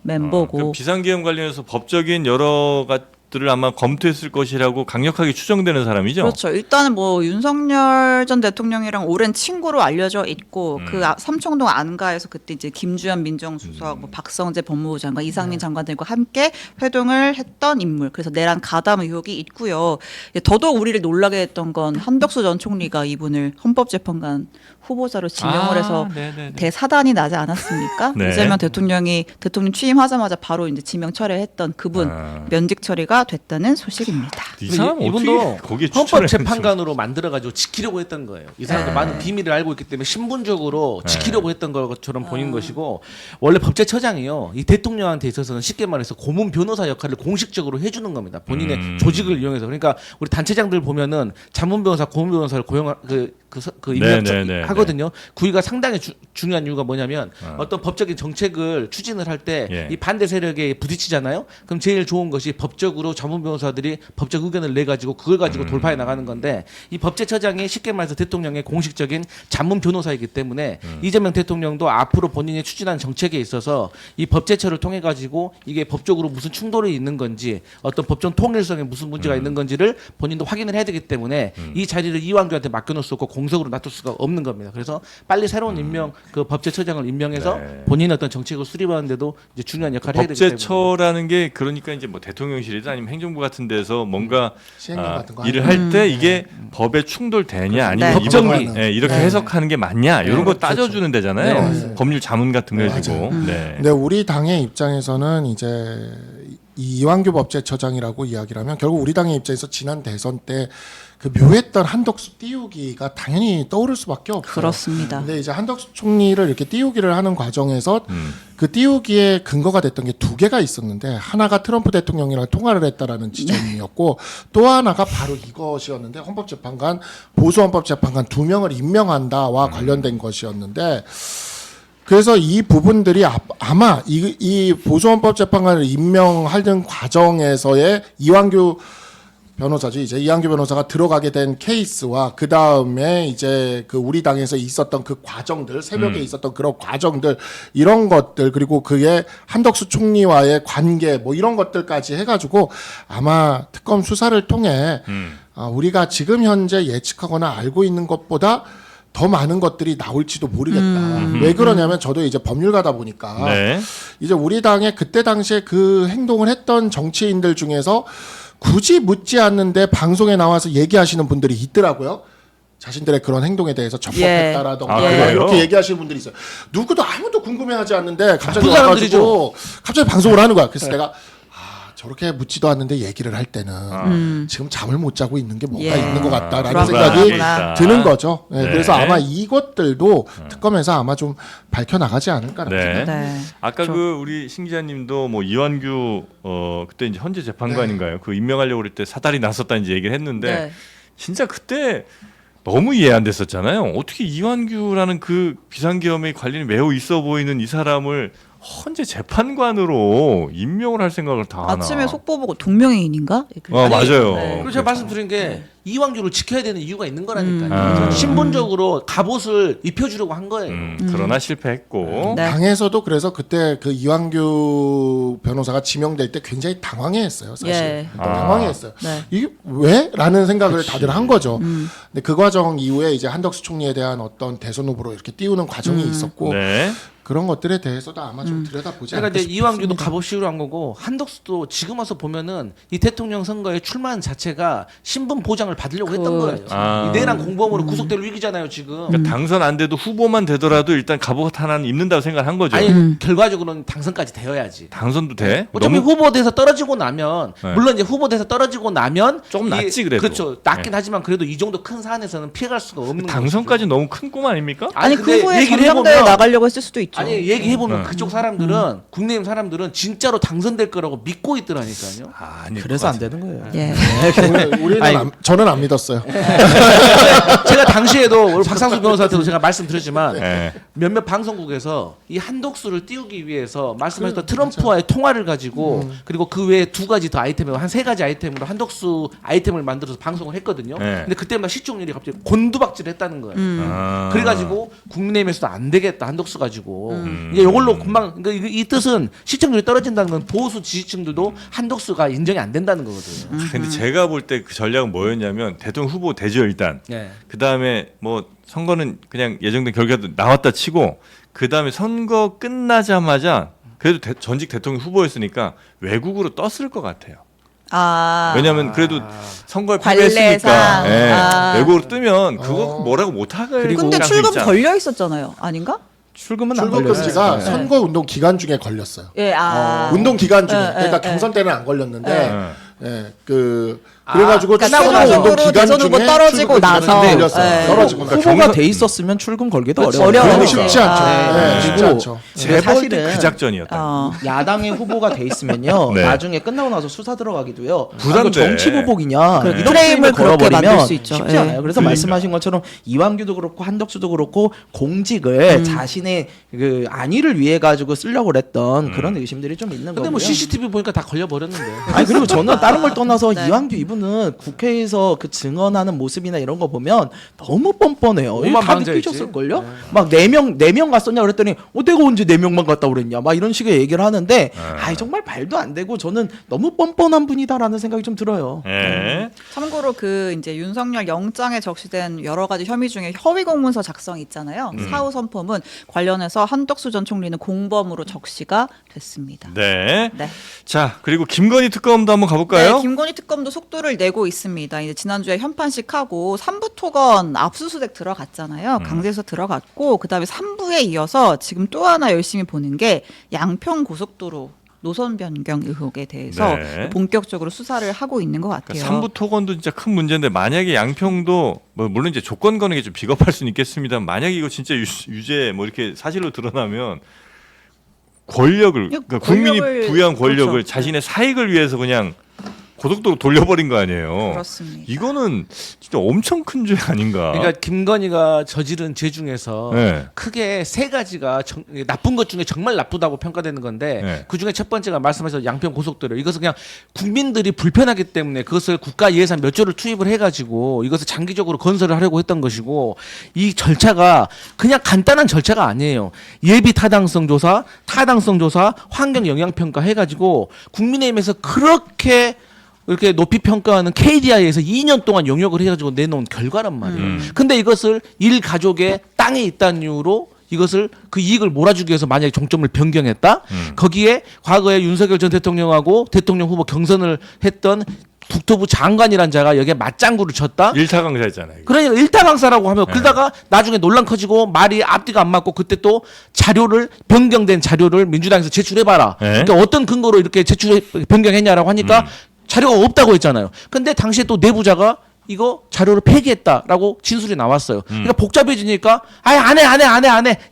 멤버고. 그 비상계엄 관련해서 법적인 여러 것들을 아마 검토했을 것이라고 강력하게 추정되는 사람이죠. 그렇죠. 일단은 뭐 윤석열 전 대통령이랑 오랜 친구로 알려져 있고 그 삼청동 안가에서 그때 이제 김주현 민정수석, 뭐 박성재 법무부 장관, 이상민 장관들과 함께 회동을 했던 인물. 그래서 내란 가담 의혹이 있고요. 더더욱 우리를 놀라게 했던 건 한덕수 전 총리가 이분을 헌법재판관 후보자로 지명을 해서 네네네. 대사단이 나지 않았습니까? 네. 이재명 대통령이 대통령 취임하자마자 바로 이제 지명 철회했던 그분 면직 처리가 됐다는 소식입니다. 이 사람 이분도 어떻게 거기에 추천을 헌법재판관으로 만들어가지고 지키려고 했던 거예요. 이 사람도 많은 비밀을 알고 있기 때문에 신분적으로 지키려고 했던 것처럼 보인 것이고 원래 법제처장이요. 이 대통령한테 있어서는 쉽게 말해서 고문 변호사 역할을 공식적으로 해주는 겁니다. 본인의 조직을 이용해서. 그러니까 우리 단체장들 보면은 자문 변호사, 고문 변호사를 고용할 그 임명 네네네. 하거든요. 구위가 상당히 중요한 이유가 뭐냐면 어떤 법적인 정책을 추진을 할 때 이 예. 반대 세력에 부딪히잖아요. 그럼 제일 좋은 것이 법적으로 전문 변호사들이 법적 의견을 내 가지고 그걸 가지고 돌파해 나가는 건데 이 법제처장이 쉽게 말해서 대통령의 공식적인 전문 변호사이기 때문에 이재명 대통령도 앞으로 본인이 추진한 정책에 있어서 이 법제처를 통해 가지고 이게 법적으로 무슨 충돌이 있는 건지 어떤 법정 통일성에 무슨 문제가 있는 건지를 본인도 확인을 해야 되기 때문에 이 자리를 이완규한테 맡겨놓을 수 없고 공석으로 놔둘 수가 없는 겁니다. 그래서 빨리 새로운 임명 그 법제처장을 임명해서 네. 본인의 어떤 정책을 수립하는데도 이제 중요한 역할을 해야 되기 때문에. 법제처라는 게 그러니까 이제 뭐 대통령실이든 아니면 행정부 같은 데서 뭔가 시행령 같은 거 일을 하는 할 때 이게 법에 충돌되냐 아니면 네. 이 법정리. 법이 이렇게 네. 해석하는 게 맞냐 이런 거 그렇죠. 따져주는 데잖아요. 네, 맞아요. 법률 자문 같은 거 네, 해주고. 맞아요. 네. 근데 우리 당의 입장에서는 이제 이완규 법제처장이라고 이야기를 하면 결국 우리 당의 입장에서 지난 대선 때 그 묘했던 한덕수 띄우기가 당연히 떠오를 수밖에 없어요. 그렇습니다. 근데 이제 한덕수 총리를 이렇게 띄우기를 하는 과정에서 그 띄우기에 근거가 됐던 게 두 개가 있었는데 하나가 트럼프 대통령이랑 통화를 했다라는 지점이었고 또 하나가 바로 이것이었는데 헌법재판관 보수헌법재판관 2명을 임명한다와 관련된 것이었는데 그래서 이 부분들이 아마 이 보수헌법재판관을 임명하는 과정에서의 이완규 변호사죠. 이제 이한규 변호사가 들어가게 된 케이스와 그 다음에 이제 그 우리 당에서 있었던 그 과정들, 새벽에 있었던 그런 과정들, 이런 것들, 그리고 그게 한덕수 총리와의 관계, 뭐 이런 것들까지 해가지고 아마 특검 수사를 통해 우리가 지금 현재 예측하거나 알고 있는 것보다 더 많은 것들이 나올지도 모르겠다. 왜 그러냐면 저도 이제 법률가다 보니까 네. 이제 우리 당의 그때 당시에 그 행동을 했던 정치인들 중에서 굳이 묻지 않는데 방송에 나와서 얘기하시는 분들이 있더라고요. 자신들의 그런 행동에 대해서 적법했다라던가 예. 아, 그래요? 이렇게 얘기하시는 분들이 있어요. 누구도 아무도 궁금해하지 않는데 갑자기 나쁜 와가지고 사람들이죠. 갑자기 방송을 하는 거야. 그래서 내가 저렇게 묻지도 않는데 얘기를 할 때는 지금 잠을 못 자고 있는 게 뭔가 예. 있는 것 같다라는 그런 생각이 있다. 드는 거죠. 예, 네. 그래서 아마 이것들도 특검에서 아마 좀 밝혀나가지 않을까라는 네. 생각이 네. 아까 그 우리 신 기자님도 뭐 이완규 그때 이제 현재 재판관인가요? 그 임명하려고 그럴 때 사달이 났었다 이제 얘기를 했는데 네. 진짜 그때 너무 이해 안 됐었잖아요. 어떻게 이완규라는 그 비상계엄에 관련이 매우 있어 보이는 이 사람을 헌재 재판관으로 임명을 할 생각을 다 하나. 아침에 속보 보고 동명이인인가? 맞아요. 네. 그리고 제가 말씀드린 게 이완규를 지켜야 되는 이유가 있는 거라니까요. 아. 신분적으로 갑옷을 입혀주려고 한 거예요. 그러나 실패했고. 네. 당에서도 그래서 그때 그 이완규 변호사가 지명될 때 굉장히 당황해했어요. 사실 예. 당황해했어요. 네. 이게 왜? 라는 생각을 다들 한 거죠. 근데 그 과정 이후에 이제 한덕수 총리에 대한 어떤 대선 후보로 이렇게 띄우는 과정이 있었고 네. 그런 것들에 대해서도 아마 좀 들여다보지 그러니까 않을까 이제 이완규도 싶습니다. 갑옷 씌우러 한 거고 한덕수도 지금 와서 보면은 이 대통령 선거에 출마한 자체가 신분 보장을 받으려고 했던 거예요. 아. 이 내란 공범으로 구속될 위기잖아요 지금. 그러니까 당선 안 돼도 후보만 되더라도 일단 갑옷 하나는 입는다고 생각한 거죠. 아니 결과적으로는 당선까지 되어야지. 당선도 돼? 어차피 너무 후보돼서 떨어지고 나면 네. 물론 이제 후보돼서 떨어지고 나면 조금 낫지 그래도. 그렇죠. 낮긴 네. 하지만 그래도 이 정도 큰 사안에서는 피해갈 수가 없는 당선까지 너무 큰 꿈 아닙니까? 아니 그 근데 후에 얘기를 전당대회 해보면- 나가려고 했을 수도 있죠. 아니 얘기해보면 네. 그쪽 사람들은 국내임 사람들은 진짜로 당선될 거라고 믿고 있더라니까요. 아닐 그래서 것 안 되는 거예요. 예. 우리는 아니, 저는 안 믿었어요. 제가 당시에도 우리 박상수 변호사한테도 제가 말씀드렸지만 네. 몇몇 방송국에서 이 한덕수를 띄우기 위해서 말씀하셨던 트럼프와의 통화를 가지고 그리고 그 외에 두 가지 더 아이템을 한 세 가지 아이템으로 한덕수 아이템을 만들어서 방송을 했거든요. 네. 근데 그때마다 시청률이 갑자기 곤두박질했다는 거예요. 아. 그래가지고 국내임에서도 안 되겠다 한덕수 가지고 이제 이걸로 금방 그러니까 이 뜻은 시청률이 떨어진다는 건 보수 지지층들도 한덕수가 인정이 안 된다는 거거든요. 근데 제가 볼 때 그 전략은 뭐였냐면 대통령 후보 되죠 일단. 네. 그 다음에 뭐 선거는 그냥 예정된 결과도 나왔다 치고 그 다음에 선거 끝나자마자 그래도 전직 대통령 후보였으니까 외국으로 떴을 것 같아요. 아. 왜냐하면 그래도 선거에 관례상. 패배했으니까 예, 아. 외국으로 뜨면 그거 뭐라고 못하게. 근데 출금 걸려 있었잖아요. 아닌가? 출금은 안 출국 걸렸어요. 금지가 네. 선거 운동 기간 중에 걸렸어요. 예. 아. 운동 기간 중에 그러니까 예. 경선 때는 안 걸렸는데 네. 예, 그래가지고 끝나고 선거 나서 운동 기간 대선 후보 중에 떨어지고 출국 나서. 금지가 걸렸어요. 예. 떨어지고 나서. 후보가 돼 있었으면 출금 걸기도 어려워요. 어려워요. 그건 쉽지 아. 않죠. 예, 쉽지 그리고 않죠. 제가 볼때 사실은 그 작전이었다. 어. 야당의 후보가 돼 있으면요 네. 나중에 끝나고 나서 수사 들어가기도요 부담돼. 이거 정치 보복이냐 그 이런 프레임을 그렇게 걸어버리면 만들 수 있죠. 쉽지 예. 않아요. 그래서 그러니까. 말씀하신 것처럼 이완규도 그렇고 한덕수도 그렇고 공직을 자신의 그 안위를 위해 가지고 쓰려고 그랬던 그런 의심들이 좀 있는 근데 거고요. 뭐 CCTV 보니까 다 걸려 버렸는데. 아니 그리고 저는 다른 걸 떠나서 네. 이완규 이분은 국회에서 그 증언하는 모습이나 이런 거 보면 너무 뻔뻔해요. 오만 다 방자했지. 느끼셨을걸요? 막 4명 갔었냐 그랬더니 내가 언제 4명만 갔다 그랬냐 막 이런 식의 얘기를 하는데 아이 정말 말도 안 되고 저는 너무 뻔뻔한 분이다라는 생각이 좀 들어요. 예. 참고로 그 이제 윤석열 영장에 적시된 여러 가지 혐의 중에 허위 공문서 작성 있잖아요. 사후 선포문 관련해서 한덕수 전 총리는 공범으로 적시가 됐습니다. 네. 네. 자 그리고 김건희 특검도 한번 가볼까요? 네, 김건희 특검도 속도를 내고 있습니다. 이제 지난주에 현판식 하고 3부 토건 압수수색 들어갔잖아요. 강제해서 들어갔고 그다음에 3부에 이어서 지금 또 하나 열심히 보는 게 양평 고속도로 노선 변경 의혹에 대해서 네. 본격적으로 수사를 하고 있는 것 같아요. 그러니까 3부 토건도 진짜 큰 문제인데 만약에 양평도 뭐 물론 이제 조건 거는 게 좀 비겁할 수는 있겠습니다만 만약에 이거 진짜 유죄 뭐 이렇게 사실로 드러나면 권력을 그러니까 국민이 권력을- 부여한 권력을 그렇죠. 자신의 사익을 위해서 그냥 고속도로 돌려버린 거 아니에요. 그렇습니다. 이거는 진짜 엄청 큰 죄 아닌가. 그러니까 김건희가 저지른 죄 중에서 네. 크게 세 가지가 나쁜 것 중에 정말 나쁘다고 평가되는 건데 네. 그 중에 첫 번째가 말씀하신 양평 고속도로. 이것은 그냥 국민들이 불편하기 때문에 그것을 국가 예산 몇 조를 투입을 해가지고 이것을 장기적으로 건설을 하려고 했던 것이고, 이 절차가 그냥 간단한 절차가 아니에요. 예비 타당성 조사, 환경 영향 평가 해가지고 국민의힘에서 그렇게 이렇게 높이 평가하는 KDI에서 2년 동안 용역을 해가지고 내놓은 결과란 말이에요. 근데 이것을 일가족의 땅에 있다는 이유로 이것을 그 이익을 몰아주기 위해서 만약에 종점을 변경했다. 거기에 과거에 윤석열 전 대통령하고 대통령 후보 경선을 했던 국토부 장관이란 자가 여기에 맞장구를 쳤다. 일타 강사였잖아요. 이거. 그러니까 일타강사라고 하면 그러다가 나중에 논란 커지고 말이 앞뒤가 안 맞고 그때 또 자료를 변경된 자료를 민주당에서 제출해봐라. 네. 그러니까 어떤 근거로 이렇게 변경했냐라고 하니까 자료가 없다고 했잖아요. 근데 당시에 또 내부자가 이거 자료를 폐기했다라고 진술이 나왔어요. 그러니까 복잡해지니까 아예 안 해.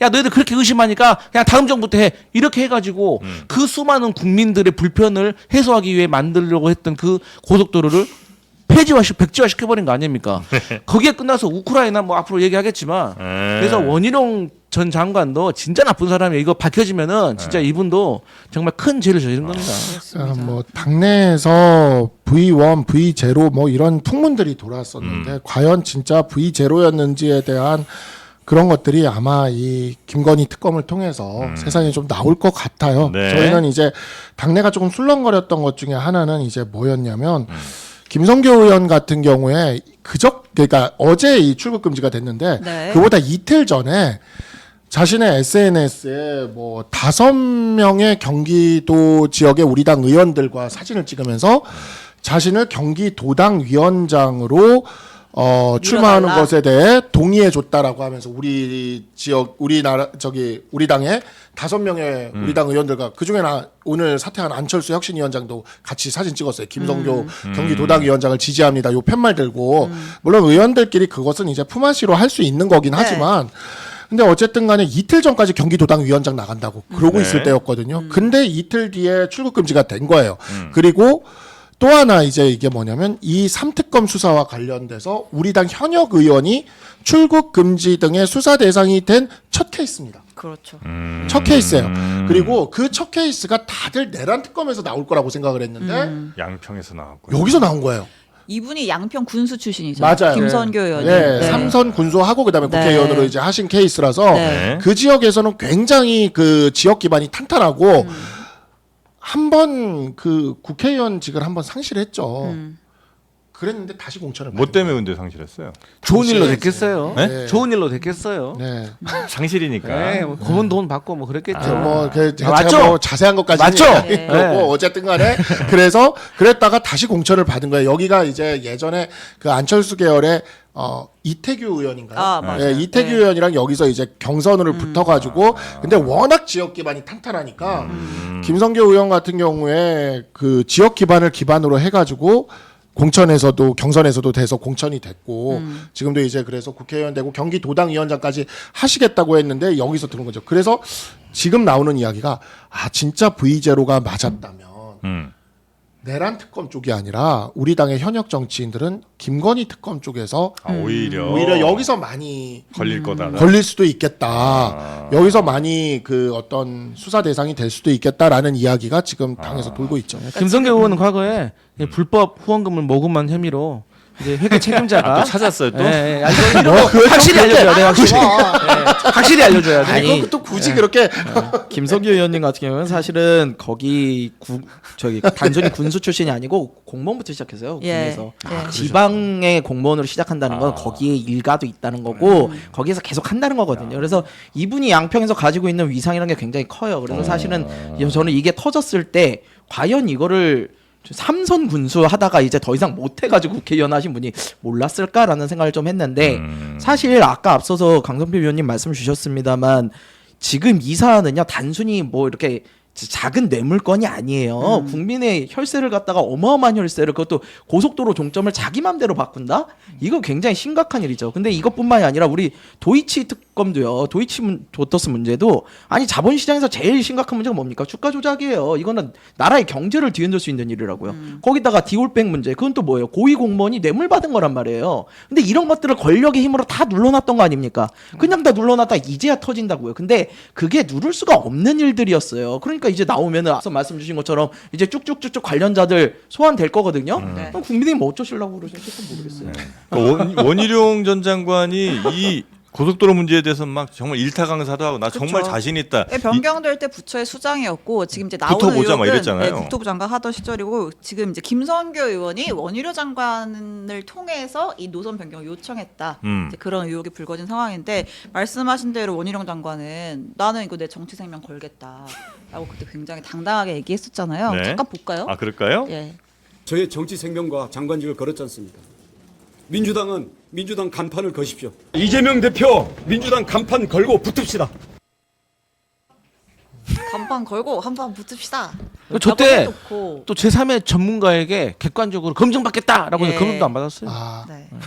야 너희들 그렇게 의심하니까 그냥 다음 정부터 해. 이렇게 해가지고 그 수많은 국민들의 불편을 해소하기 위해 만들려고 했던 그 고속도로를 백지화 시켜버린 거 아닙니까? 거기에 끝나서 우크라이나 뭐 앞으로 얘기하겠지만 그래서 원희룡 전 장관도 진짜 나쁜 사람이에요. 이거 밝혀지면은 진짜 이분도 정말 큰 죄를 저지른 겁니다. 뭐 당내에서 V1, V0 뭐 이런 풍문들이 돌았었는데 과연 진짜 V0였는지에 대한 그런 것들이 아마 이 김건희 특검을 통해서 세상에 좀 나올 것 같아요. 네. 저희는 이제 당내가 조금 술렁거렸던 것 중에 하나는 이제 뭐였냐면 김성교 의원 같은 경우에 그러니까 어제 이 출국 금지가 됐는데 네. 그보다 이틀 전에 자신의 SNS에 뭐 5명의 경기도 지역의 우리 당 의원들과 사진을 찍으면서 자신을 경기도당 위원장으로 출마하는 밀어달라. 것에 대해 동의해 줬다라고 하면서 우리 당의 5명의 우리 당 의원들과 그중에 오늘 사퇴한 안철수 혁신위원장도 같이 사진 찍었어요. 김성교 경기도당 위원장을 지지합니다. 요 팻말 들고 물론 의원들끼리 그것은 이제 품앗이로 할 수 있는 거긴 하지만 근데 어쨌든 간에 이틀 전까지 경기도당 위원장 나간다고 그러고 네. 있을 때였거든요. 근데 이틀 뒤에 출국 금지가 된 거예요. 그리고 또 하나 이제 이게 뭐냐면 이 3특검 수사와 관련돼서 우리 당 현역 의원이 출국 금지 등의 수사 대상이 된 첫 케이스입니다. 그렇죠. 첫 케이스예요. 그리고 그 첫 케이스가 다들 내란 특검에서 나올 거라고 생각을 했는데 양평에서 나왔고. 여기서 나온 거예요. 이분이 양평 군수 출신이죠. 맞아요. 김선교 의원이. 네, 삼선 군수하고 그다음에 네. 국회의원으로 이제 하신 케이스라서 네. 그 지역에서는 굉장히 그 지역 기반이 탄탄하고 한 번 그 국회의원직을 한번 상실했죠. 그랬는데 다시 공천을 뭐 받은 때문에 근데 상실했어요? 좋은 일로 당시에 됐겠어요. 네. 좋은 일로 됐겠어요. 네. 상실이니까. 네, 뭐 검은 돈 받고 뭐 그랬겠죠. 제가 맞죠? 뭐 자세한 것까지 맞죠? 네. 그렇고 어쨌든 간에 그래서 그랬다가 다시 공천을 받은 거예요. 여기가 이제 예전에 그 안철수 계열의 이태규 의원인가요? 아, 맞아요. 예, 이태규 네. 의원이랑 여기서 이제 경선으로 붙어가지고 근데 워낙 지역 기반이 탄탄하니까 김성교 의원 같은 경우에 그 지역 기반을 기반으로 해가지고 공천에서도 경선에서도 돼서 공천이 됐고 지금도 이제 그래서 국회의원 되고 경기도당 위원장까지 하시겠다고 했는데 여기서 들은 거죠. 그래서 지금 나오는 이야기가 진짜 V0가 맞았다면 내란 특검 쪽이 아니라 우리 당의 현역 정치인들은 김건희 특검 쪽에서 오히려 여기서 많이 걸릴 거다. 걸릴 수도 있겠다. 여기서 많이 그 어떤 수사 대상이 될 수도 있겠다라는 이야기가 지금 당에서 돌고 있죠. 김성교 의원은 과거에 불법 후원금을 모금한 혐의로 이제 회계 책임자가 또 찾았어요 또? 예, 확실히 알려줘야 돼. 확실히 알려줘야 돼. 아니, 또 굳이 그렇게 김성규 의원님 같은 경우는 사실은 거기 단순히 군수 출신이 아니고 공무원부터 시작했어요. 예. 군에서 예. 지방의 공무원으로 시작한다는 건 거기에 일가도 있다는 거고 거기에서 계속 한다는 거거든요. 그래서 이분이 양평에서 가지고 있는 위상이라는 게 굉장히 커요. 그래서 사실은 저는 이게 터졌을 때 과연 이거를 3선 군수 하다가 이제 더 이상 못 해가지고 국회의원 하신 분이 몰랐을까라는 생각을 좀 했는데 사실 아까 앞서서 강성필 위원님 말씀 주셨습니다만 지금 이 사안은요 단순히 뭐 이렇게 작은 뇌물건이 아니에요. 국민의 혈세를 갖다가 어마어마한 혈세를 그것도 고속도로 종점을 자기 맘대로 바꾼다? 이거 굉장히 심각한 일이죠. 근데 이것뿐만이 아니라 우리 도이치 특검도요. 도이치모터스 문제도 아니 자본시장에서 제일 심각한 문제가 뭡니까? 주가 조작이에요. 이거는 나라의 경제를 뒤흔들 수 있는 일이라고요. 거기다가 디올백 문제 그건 또 뭐예요? 고위 공무원이 뇌물 받은 거란 말이에요. 근데 이런 것들을 권력의 힘으로 다 눌러놨던 거 아닙니까? 그냥 다 눌러놨다 이제야 터진다고요. 근데 그게 누를 수가 없는 일들이었어요. 그러니까 이제 나오면은 앞서 말씀 주신 것처럼 이제 쭉쭉쭉쭉 관련자들 소환될 거거든요. 네. 그럼 국민들이 뭐 어쩌시려고 그러실지 모르겠어요. 그러니까 원희룡 전 장관이 이 고속도로 문제에 대해서 막 정말 일타강사도 하고 나 정말 그쵸. 자신 있다. 변경될 때 부처의 수장이었고 지금 이제 나오는 붙어보자 막 의혹은 이랬잖아요. 국토부 장관 하던 시절이고 지금 이제 김성교 의원이 원희룡 장관을 통해서 이 노선 변경을 요청했다. 이제 그런 의혹이 불거진 상황인데 말씀하신 대로 원희룡 장관은 나는 이거 내 정치 생명 걸겠다라고 그때 굉장히 당당하게 얘기했었잖아요. 네. 잠깐 볼까요? 아 그럴까요? 예. 저의 정치 생명과 장관직을 걸었지 않습니까? 민주당은 민주당 간판을 거십시오. 이재명 대표 민주당 간판 걸고 붙읍시다. 간판 걸고 한판 붙읍시다. 저때 놓고. 또 제3의 전문가에게 객관적으로 검증받겠다라고 해서 예. 검증도 안 받았어요. 아, 네. 네.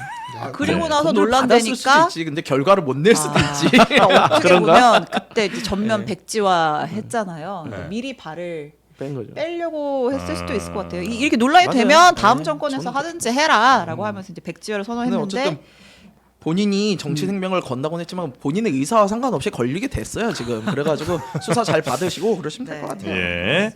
그리고 네. 나서 돈을 받았을 수도 논란되니까 있지. 근데 결과를 못 낼 수도 있지. 어떻게 그런가? 보면 그때 이제 전면 백지화 했잖아요. 네. 미리 발을 뺀 거죠. 빼려고 했을 수도 있을 것 같아요. 이렇게 논란이 맞아요. 되면 다음 네. 정권에서 저는- 하든지 해라라고 하면서 이제 백지화를 근데 선언했는데 어쨌든 본인이 정치 생명을 건다고는 했지만 본인의 의사와 상관없이 걸리게 됐어요 지금. 그래가지고 수사 잘 받으시고 그러시면 될 것 네. 같아요. 예.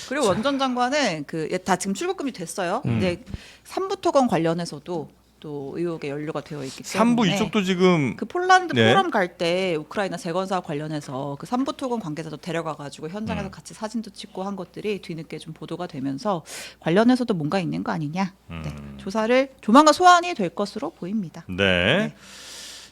그리고 원 전 장관은 다 지금 출국금지 됐어요. 근데 삼부토건 관련해서도 또 의혹에 연루가 되어 있기 때문에 3부 이쪽도 지금 그 폴란드 네. 포럼 갈 때 우크라이나 재건 사업 관련해서 그 삼부토건 관계자도 데려가 가지고 현장에서 같이 사진도 찍고 한 것들이 뒤늦게 좀 보도가 되면서 관련해서도 뭔가 있는 거 아니냐. 네. 조사를 조만간 소환이 될 것으로 보입니다. 네.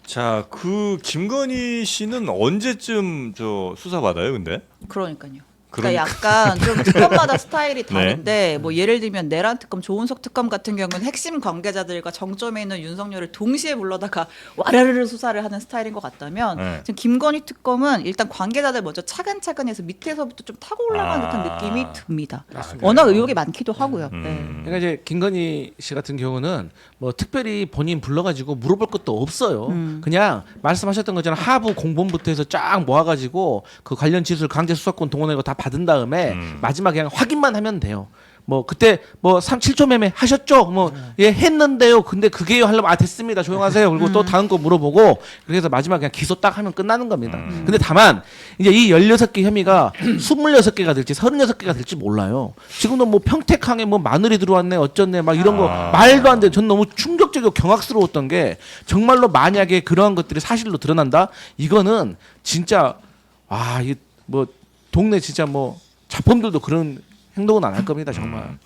자, 그 김건희 씨는 언제쯤 저 수사 받아요, 근데? 그러니까요. 그러니까. 그러니까 약간 좀 특검마다 스타일이 다른데 뭐 예를 들면 내란 특검, 조은석 특검 같은 경우는 핵심 관계자들과 정점에 있는 윤석열을 동시에 불러다가 와르르 수사를 하는 스타일인 것 같다면 네. 지금 김건희 특검은 일단 관계자들 먼저 차근차근 해서 밑에서부터 좀 타고 올라가는 듯한 느낌이 듭니다. 워낙 의혹이 많기도 하고요. 네. 그러니까 이제 김건희 씨 같은 경우는 뭐 특별히 본인 불러가지고 물어볼 것도 없어요. 그냥 말씀하셨던 것처럼 하부 공본부터 해서 쫙 모아가지고 그 관련 지수를 강제 수사권 동원하고 다 받은 다음에 마지막에 그냥 확인만 하면 돼요. 뭐 그때 뭐 7조 매매 하셨죠? 뭐 예 했는데요. 근데 그게요 하려면 아 됐습니다. 조용하세요. 그리고 또 다음 거 물어보고 그래서 마지막 그냥 기소 딱 하면 끝나는 겁니다. 근데 다만 이제 이 16개 혐의가 26개가 될지 36개가 될지 몰라요. 지금도 뭐 평택항에 뭐 마늘이 들어왔네 어쩌네 막 이런 거 말도 안 돼. 전 너무 충격적이고 경악스러웠던 게 정말로 만약에 그러한 것들이 사실로 드러난다? 이거는 진짜 이 뭐 동네 진짜 뭐 자범들도 그런 행동은 안 할 겁니다 정말.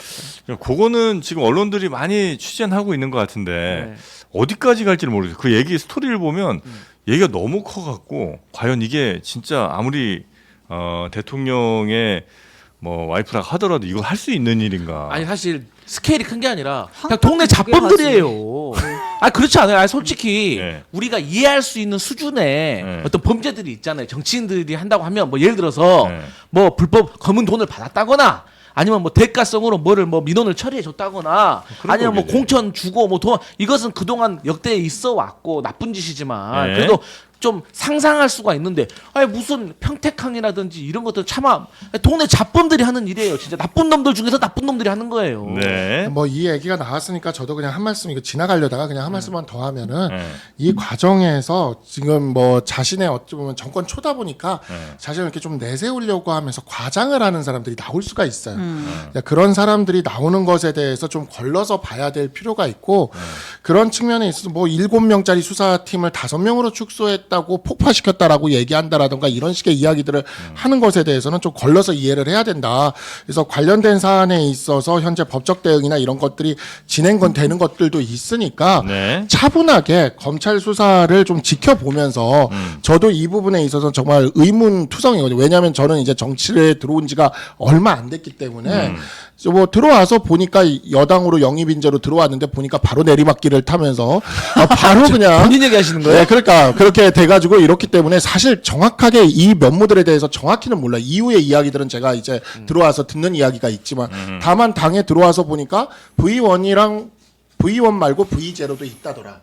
그거는 지금 언론들이 많이 취재하고 있는 것 같은데 네. 어디까지 갈지를 모르겠어요. 그 얘기 스토리를 보면 얘기가 너무 커갖고 과연 이게 진짜 아무리 대통령의 뭐 와이프라 하더라도 이거 할 수 있는 일인가? 아니 사실 스케일이 큰 게 아니라 그냥 한국 동네 두 개 잡범들이에요. 그렇지 않아요. 솔직히 네. 우리가 이해할 수 있는 수준의 네. 어떤 범죄들이 있잖아요. 정치인들이 한다고 하면 뭐 예를 들어서 네. 뭐 불법 검은 돈을 받았다거나 아니면 뭐 대가성으로 뭐를 뭐 민원을 처리해 줬다거나 그런 아니면 뭐 거겠지. 공천 주고 뭐 돈 이것은 그동안 역대에 있어 왔고 나쁜 짓이지만 네. 그래도 좀 상상할 수가 있는데 아니 무슨 평택항이라든지 이런 것들 참아 동네 잡범들이 하는 일이에요. 진짜 나쁜 놈들 중에서 나쁜 놈들이 하는 거예요. 네. 뭐 이 얘기가 나왔으니까 저도 그냥 한 말씀 이거 지나가려다가 그냥 한 말씀만 더 하면은 네. 이 과정에서 지금 뭐 자신의 어찌 보면 정권 초다 보니까 네. 자신을 이렇게 좀 내세우려고 하면서 과장을 하는 사람들이 나올 수가 있어요. 그러니까 그런 사람들이 나오는 것에 대해서 좀 걸러서 봐야 될 필요가 있고 그런 측면에 있어서 뭐 7명짜리 수사팀을 5명으로 축소했다고 폭파시켰다라고 얘기한다라던가 이런 식의 이야기들을 하는 것에 대해서는 좀 걸러서 이해를 해야 된다. 그래서 관련된 사안에 있어서 현재 법적 대응이나 이런 것들이 진행건 되는 것들도 있으니까 네. 차분하게 검찰 수사를 좀 지켜보면서 저도 이 부분에 있어서 정말 의문투성이거든요. 왜냐하면 저는 이제 정치에 들어온 지가 얼마 안 됐기 때문에 뭐 들어와서 보니까 여당으로 영입 인재로 들어왔는데 보니까 바로 내리막길을 타면서 바로 그냥 본인 얘기하시는 거예요? 네, 그러니까 그렇게 돼가지고 이렇기 때문에 사실 정확하게 이 면모들에 대해서 정확히는 몰라요. 이후의 이야기들은 제가 이제 들어와서 듣는 이야기가 있지만 다만 당에 들어와서 보니까 V1이랑 V1 말고 V0도 있다더라.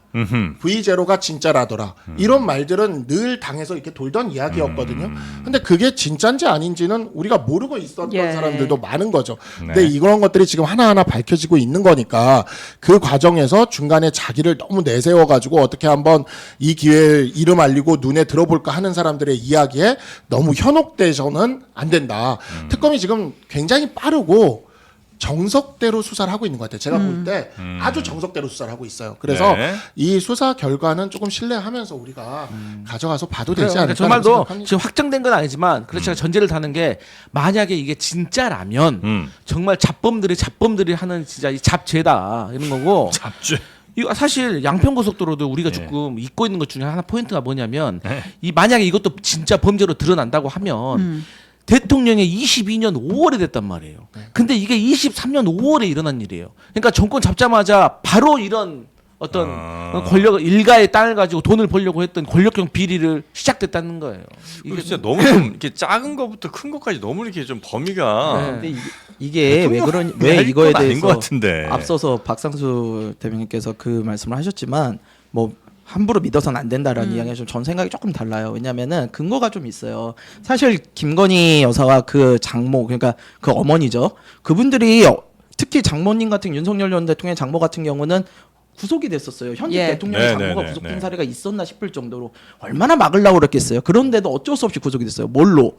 V0가 진짜라더라. 이런 말들은 늘 당에서 이렇게 돌던 이야기였거든요. 근데 그게 진짜인지 아닌지는 우리가 모르고 있었던 예. 사람들도 많은 거죠. 네. 근데 이런 것들이 지금 하나하나 밝혀지고 있는 거니까 그 과정에서 중간에 자기를 너무 내세워가지고 어떻게 한번 이 기회에 이름 알리고 눈에 들어볼까 하는 사람들의 이야기에 너무 현혹돼서는 안 된다. 특검이 지금 굉장히 빠르고 정석대로 수사를 하고 있는 것 같아요. 제가 볼 때 아주 정석대로 수사를 하고 있어요. 그래서 네. 이 수사 결과는 조금 신뢰하면서 우리가 가져가서 봐도 되지 그러니까 않을까 저 말도 생각합니다. 지금 확정된 건 아니지만 그래서 제가 전제를 다는 게 만약에 이게 진짜라면 정말 잡범들이 하는 진짜 이 잡죄다 이런 거고 잡죄. 이거 사실 양평고속도로도 우리가 네. 조금 잊고 있는 것 중에 하나 포인트가 뭐냐면 이 만약에 이것도 진짜 범죄로 드러난다고 하면 대통령이 22년 5월에 됐단 말이에요. 근데 이게 23년 5월에 일어난 일이에요. 그러니까 정권 잡자마자 바로 이런 어떤 권력 일가의 땅을 가지고 돈을 벌려고 했던 권력형 비리를 시작됐다는 거예요. 이게 진짜 너무 좀 이렇게 작은 거부터 큰 것까지 너무 이렇게 좀 범위가 네. 근데 이게 왜 그런 왜 왜 이거에 아닌 것 대해서 같은데. 앞서서 박상수 대변인께서 그 말씀을 하셨지만 뭐 함부로 믿어서는 안 된다라는 이야기가 좀 전 생각이 조금 달라요. 왜냐면은 근거가 좀 있어요. 사실 김건희 여사와 그 장모 그러니까 그 어머니죠. 그분들이 특히 장모님 같은 윤석열 전 대통령의 장모 같은 경우는 구속이 됐었어요. 현직 예. 대통령의 네, 장모가 네, 구속된 네. 사례가 있었나 싶을 정도로 얼마나 막으려고 그랬겠어요. 그런데도 어쩔 수 없이 구속이 됐어요. 뭘로?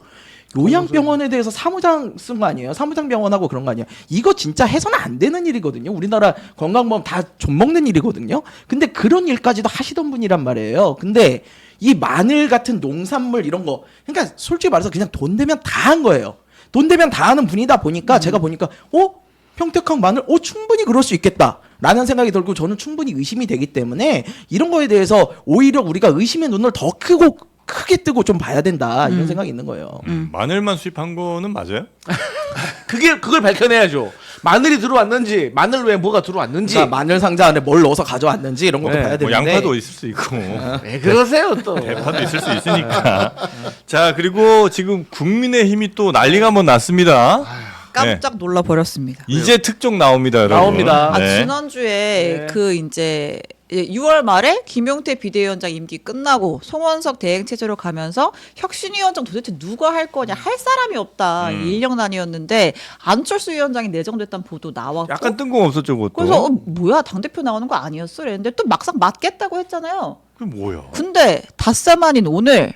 요양병원에 대해서 사무장 쓴 거 아니에요? 사무장 병원하고 그런 거 아니에요? 이거 진짜 해서는 안 되는 일이거든요. 우리나라 건강보험 다 존먹는 일이거든요. 근데 그런 일까지도 하시던 분이란 말이에요. 근데 이 마늘 같은 농산물 이런 거 그러니까 솔직히 말해서 그냥 돈 되면 다 한 거예요. 돈 되면 다 하는 분이다 보니까 제가 보니까 평택항 마늘 충분히 그럴 수 있겠다. 라는 생각이 들고 저는 충분히 의심이 되기 때문에 이런 거에 대해서 오히려 우리가 의심의 눈을 더 크게 뜨고 좀 봐야 된다 이런 생각이 있는 거예요. 마늘만 수입한 거는 맞아요? 그걸 밝혀내야죠. 마늘이 들어왔는지 마늘 외에 뭐가 들어왔는지. 그러니까 마늘 상자 안에 뭘 넣어서 가져왔는지 이런 것도 네, 봐야 뭐 되는데 양파도 있을 수 있고 왜 그러세요 또? 대파도 있을 수 있으니까. 자 그리고 지금 국민의힘이 또 난리가 한번 났습니다. 깜짝 놀라 버렸습니다. 이제 특종 나옵니다, 여러분. 나옵니다. 네. 지난주에 네. 그 이제 6월 말에 김용태 비대위원장 임기 끝나고 송원석 대행 체제로 가면서 혁신위원장 도대체 누가 할 거냐 할 사람이 없다 이 일령난이었는데 안철수 위원장이 내정됐다는 보도 나왔고 약간 뜬금없었죠, 그것도. 그래서 뭐야 당대표 나오는 거 아니었어? 그랬는데 또 막상 맞겠다고 했잖아요. 그게 뭐야? 근데 닷새 만인 오늘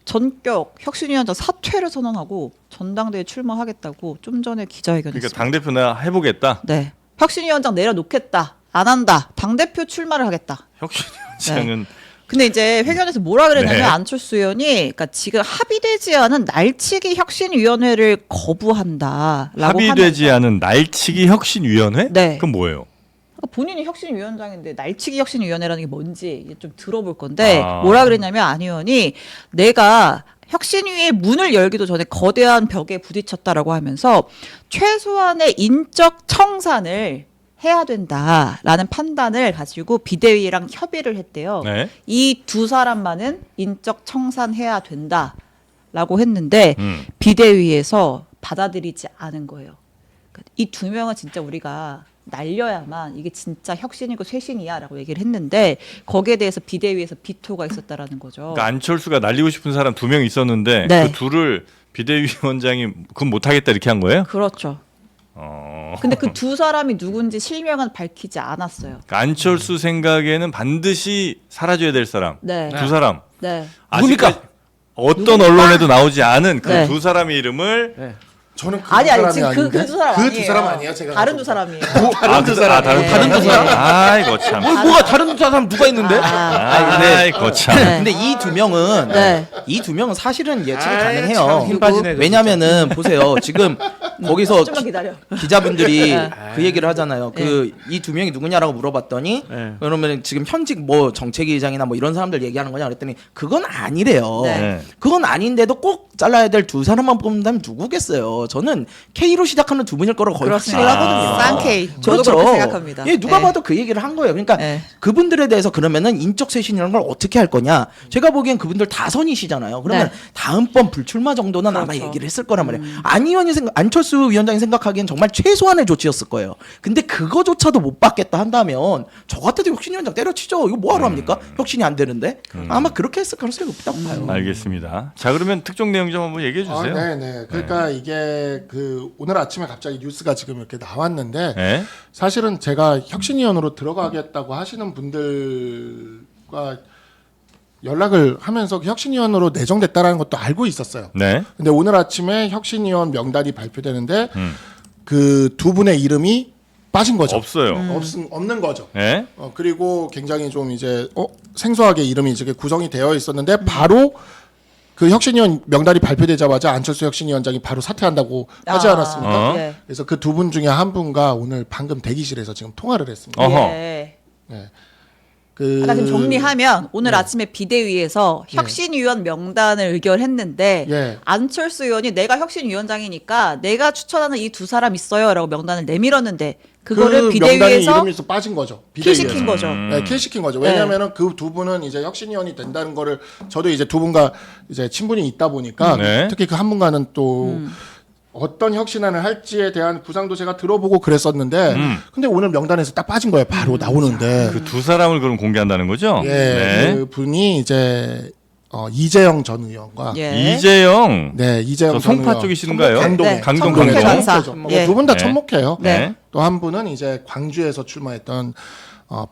전격 혁신위원장 사퇴를 선언하고 전당대회 출마하겠다고 좀 전에 기자회견했어요. 그러니까 당 대표나 해보겠다. 네, 혁신위원장 내려놓겠다. 안 한다. 당대표 출마를 하겠다. 혁신위원장은 근데 이제 회견에서 뭐라 그랬냐면 네. 안철수 의원이 그러니까 지금 합의되지 않은 날치기 혁신위원회를 거부한다라고 합의되지 않은 날치기 혁신위원회? 네. 그건 뭐예요? 그러니까 본인이 혁신위원장인데 날치기 혁신위원회라는 게 뭔지 이제 좀 들어볼 건데 아. 뭐라 그랬냐면 안 의원이 내가 혁신위의 문을 열기도 전에 거대한 벽에 부딪혔다라고 하면서 최소한의 인적 청산을 해야 된다라는 판단을 가지고 비대위랑 협의를 했대요. 네. 이 두 사람만은 인적 청산해야 된다라고 했는데 음. 비대위에서 받아들이지 않은 거예요. 이 두 명은 진짜 우리가 날려야만 이게 진짜 혁신이고 쇄신이야라고 얘기를 했는데 거기에 대해서 비대위에서 비토가 있었다라는 거죠. 그러니까 안철수가 날리고 싶은 사람 2명 있었는데 네. 그 둘을 비대위원장이 그건 못하겠다 이렇게 한 거예요? 그렇죠. 근데 그 두 사람이 누군지 실명은 밝히지 않았어요. 그러니까 안철수 생각에는 반드시 사라져야 될 사람 네. 두 사람. 네. 누굽니까? 아직까지 어떤 언론에도 나오지 않은 그 네. 두 사람의 이름을 네. 저는 그 아니 두 아니 사람이 지금 아닌데? 그 두 사람 그 아니에요. 두 사람 아니에요? 제가 다른 두 사람이에요. 다른 두 사람. 다른 두 사람? 아이고 참. 뭐가 다른 사람 누가 있는데? 아이고 참. 네. 근데 이 두 명은 네. 이 두 명은 사실은 예측이 참 가능해요. 힘 빠지네, 저 왜냐면은 보세요. 지금 거기서 좀만 기다려. 기자분들이 네. 그 얘기를 하잖아요. 그 이 두 명이 누구냐라고 물어봤더니 네. 그러면 지금 현직 뭐 정책위의장이나 뭐 이런 사람들 얘기하는 거냐 그랬더니 그건 아니래요. 네. 네. 그건 아닌데도 꼭 잘라야 될 두 사람만 뽑는다면 누구겠어요. 저는 K로 시작하는 두 분일 거라고 거의 확신을 하거든요. 싼 K. 저도 그렇게 생각합니다. 예, 누가 네. 봐도 그 얘기를 한 거예요. 그러니까 네. 그분들에 대해서 그러면은 인적 쇄신이라는 걸 어떻게 할 거냐. 제가 보기엔 그분들 다선이시잖아요. 그러면 네. 다음번 불출마 정도는 아마 그렇죠. 얘기를 했을 거란 말이에요. 안 의원이 안철수 안철수 위원장이 생각하기엔 정말 최소한의 조치였을 거예요. 근데 그거조차도 못 받겠다 한다면 저 같아도 혁신위원장 때려치죠. 이거 뭐하러 합니까? 혁신이 안 되는데 아마 그렇게 했을 가능성이 높다고 봐요. 알겠습니다. 자, 그러면 특정 내용 좀 한번 얘기해 주세요. 네네. 그러니까 이게 그 오늘 아침에 갑자기 뉴스가 지금 이렇게 나왔는데 네. 사실은 제가 혁신위원으로 들어가겠다고 하시는 분들과 연락을 하면서 혁신위원으로 내정됐다라는 것도 알고 있었어요. 네. 근데 오늘 아침에 혁신위원 명단이 발표되는데 그 두 분의 이름이 빠진 거죠. 없어요. 없는 거죠. 네. 그리고 굉장히 좀 이제 생소하게 이름이 이제 구성이 되어 있었는데 바로 그 혁신위원 명단이 발표되자마자 안철수 혁신위원장이 바로 사퇴한다고 하지 않았습니까? 예. 그래서 그 두 분 중에 한 분과 오늘 방금 대기실에서 지금 통화를 했습니다. 어허. 예. 그 아까 지금 정리하면 오늘 아침에 비대위에서 혁신위원 명단을 의결했는데 예. 안철수 의원이 내가 혁신위원장이니까 내가 추천하는 이 두 사람 있어요라고 명단을 내밀었는데 그거를 그 명단이 비대위에서 이름에서 빠진 거죠. 비대위에서. 킬시킨 거죠. 네, 킬시킨 거죠. 왜냐하면은 그 두 분은 이제 혁신위원이 된다는 거를 저도 이제 두 분과 이제 친분이 있다 보니까 네. 특히 그 한 분과는 또 어떤 혁신안을 할지에 대한 구상도 제가 들어보고 그랬었는데 근데 오늘 명단에서 딱 빠진 거예요. 바로 나오는데. 그 두 사람을 그럼 공개한다는 거죠? 예, 네. 그 분이 이제 이재영 전 의원과 예. 이재영. 네, 이재영 저 전 송파 의원. 쪽이시는가요? 강동에. 네, 강동에. 청문회 전사. 예. 두 분 다 네. 천목해요. 네. 또 한 분은 이제 광주에서 출마했던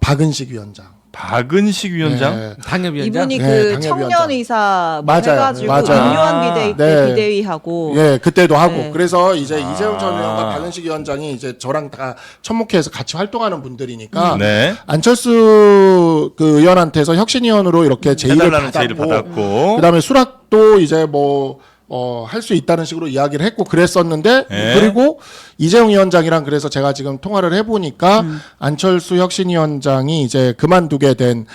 박은식 위원장. 박은식 위원장. 네. 당협위원장. 이분이 네, 그 당협위원장. 청년의사 뭐 맞아요. 해가지고 맞아요. 임요한 비대위 때 네. 비대위하고 예, 그때도 하고. 네. 그래서 이제 이재용 전 의원과 박은식 위원장이 이제 저랑 다 천목회에서 같이 활동하는 분들이니까 네. 안철수 그 의원한테서 혁신위원으로 이렇게 제의를 해달라는 제의를 받았고. 그다음에 수락도 이제 뭐 할 수 있다는 식으로 이야기를 했고 그랬었는데 네. 그리고 이재용 위원장이랑 그래서 제가 지금 통화를 해보니까 안철수 혁신위원장이 이제 그만두게 된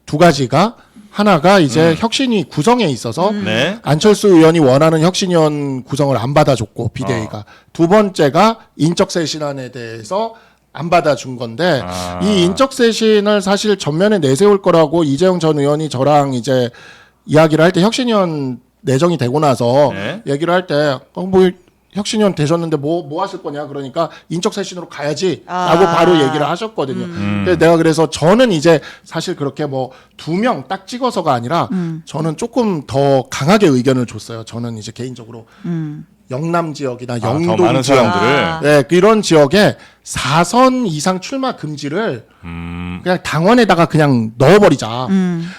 두 가지가 하나가 이제 혁신위 구성에 있어서 네. 안철수 의원이 원하는 혁신위원 구성을 안 받아줬고 비대위가 두 번째가 인적 쇄신안에 대해서 안 받아준 건데 이 인적 쇄신을 사실 전면에 내세울 거라고 이재용 전 의원이 저랑 이제 이야기를 할 때 혁신위원 내정이 되고 나서 네. 얘기를 할 때 뭐 혁신위원 되셨는데 뭐 하실 거냐 그러니까 인적 쇄신으로 가야지라고 바로 얘기를 하셨거든요. 그래서 저는 이제 사실 그렇게 뭐 2명 딱 찍어서가 아니라 저는 조금 더 강하게 의견을 줬어요. 저는 이제 개인적으로 영남 지역이나 더 영동 많은 지역 사람들을. 네, 이런 지역에 4선 이상 출마 금지를 그냥 당원에다가 그냥 넣어버리자.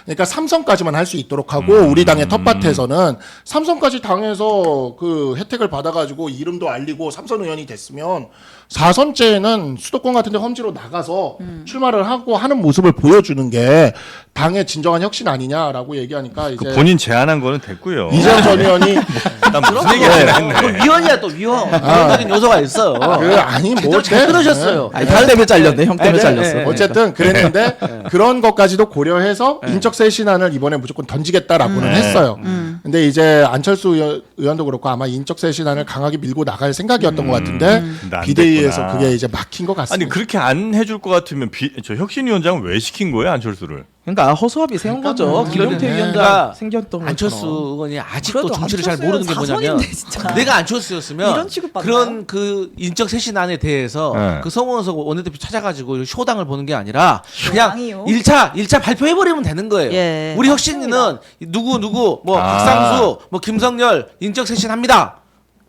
그러니까 3선까지만 할 수 있도록 하고 우리 당의 텃밭에서는 3선까지 당에서 그 혜택을 받아가지고 이름도 알리고 3선 의원이 됐으면 4선째는 수도권 같은 데 험지로 나가서 출마를 하고 하는 모습을 보여주는 게 당의 진정한 혁신 아니냐라고 얘기하니까 이제 그 본인 제안한 거는 됐고요. 이재용 전 의원이 난 무슨 얘기 하시나 했네. 그 위원이야 또 위원. 위원적인 요소가 있어. 아니 뭐 잘 끊으셨어요. 아니, 형 때문에 잘렸네. 형 때문에 네, 잘렸어. 네, 네. 어쨌든 그랬는데 그런 것까지도 고려해서 인적 쇄신안을 이번에 무조건 던지겠다라고는 했어요. 근데 이제 안철수 의원도 그렇고 아마 인적 쇄신안을 강하게 밀고 나갈 생각이었던 것 같은데 근데 안 비대위에서 됐구나. 그게 이제 막힌 것 같습니다. 아니 그렇게 안 해줄 것 같으면 저 혁신위원장은 왜 시킨 거예요 안철수를? 그러니까 허수아비 세운 거죠. 김용태 네. 위원장 그러니까 생겼던 안철수 것처럼. 의원이 아직도 그래도 정치를 잘 안철수 모르는 게 의원 뭐냐면 사선인데, 진짜. 내가 안철수였으면 이런 취급받나요? 그런 그 인적 쇄신안에 대해서 네. 그 성원석 원내대표 찾아가지고 쇼당을 보는 게 아니라 그냥 쇼당이요? 1차 발표해버리면 되는 거예요. 예, 우리 혁신위는 누구 뭐 아. 박상수 뭐 김성열 인적 쇄신합니다.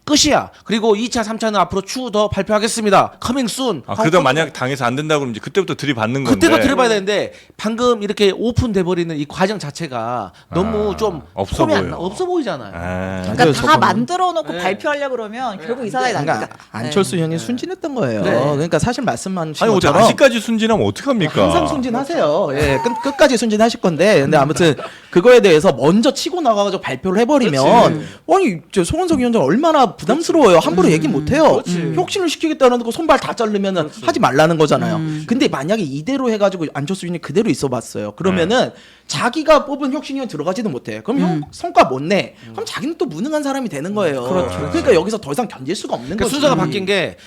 끝이야. 그리고 2차, 3차는 앞으로 추후 더 발표하겠습니다. 커밍 순. 그러다 만약 당에서 안 된다 그러면 이제 그때부터 들이받는 건데. 그때도 들어봐야 되는데 방금 이렇게 오픈돼 버리는 이 과정 자체가 너무 좀 없어 폼이 보여. 없어 보이잖아요. 아, 그러니까 그래서 다 저거는- 만들어 놓고 네. 발표하려 그러면 결국 이 사단이 그러니까 나니까 안철수 의원이 순진했던 거예요. 네. 그러니까 사실 말씀하신 아니 어떻게 것처럼 아직까지 순진하면 어떡합니까? 항상 순진하세요. 예, 끝까지 순진하실 건데, 근데 아무튼 그거에 대해서 먼저 치고 나가가지고 발표를 해버리면, 아니 저 송원석 위원장 얼마나 부담스러워요. 함부로 얘기 못해요. 혁신을 시키겠다는 거 손발 다 자르면은 하지 말라는 거잖아요. 근데 만약에 이대로 해가지고 안철수 의원이 그대로 있어봤어요. 그러면은 자기가 뽑은 혁신위원 들어가지도 못해. 그럼 형 성과 못 내. 그럼 자기는 또 무능한 사람이 되는 거예요. 그러니까 여기서 더 이상 견딜 수가 없는 그러니까 거죠. 순서가 바뀐 게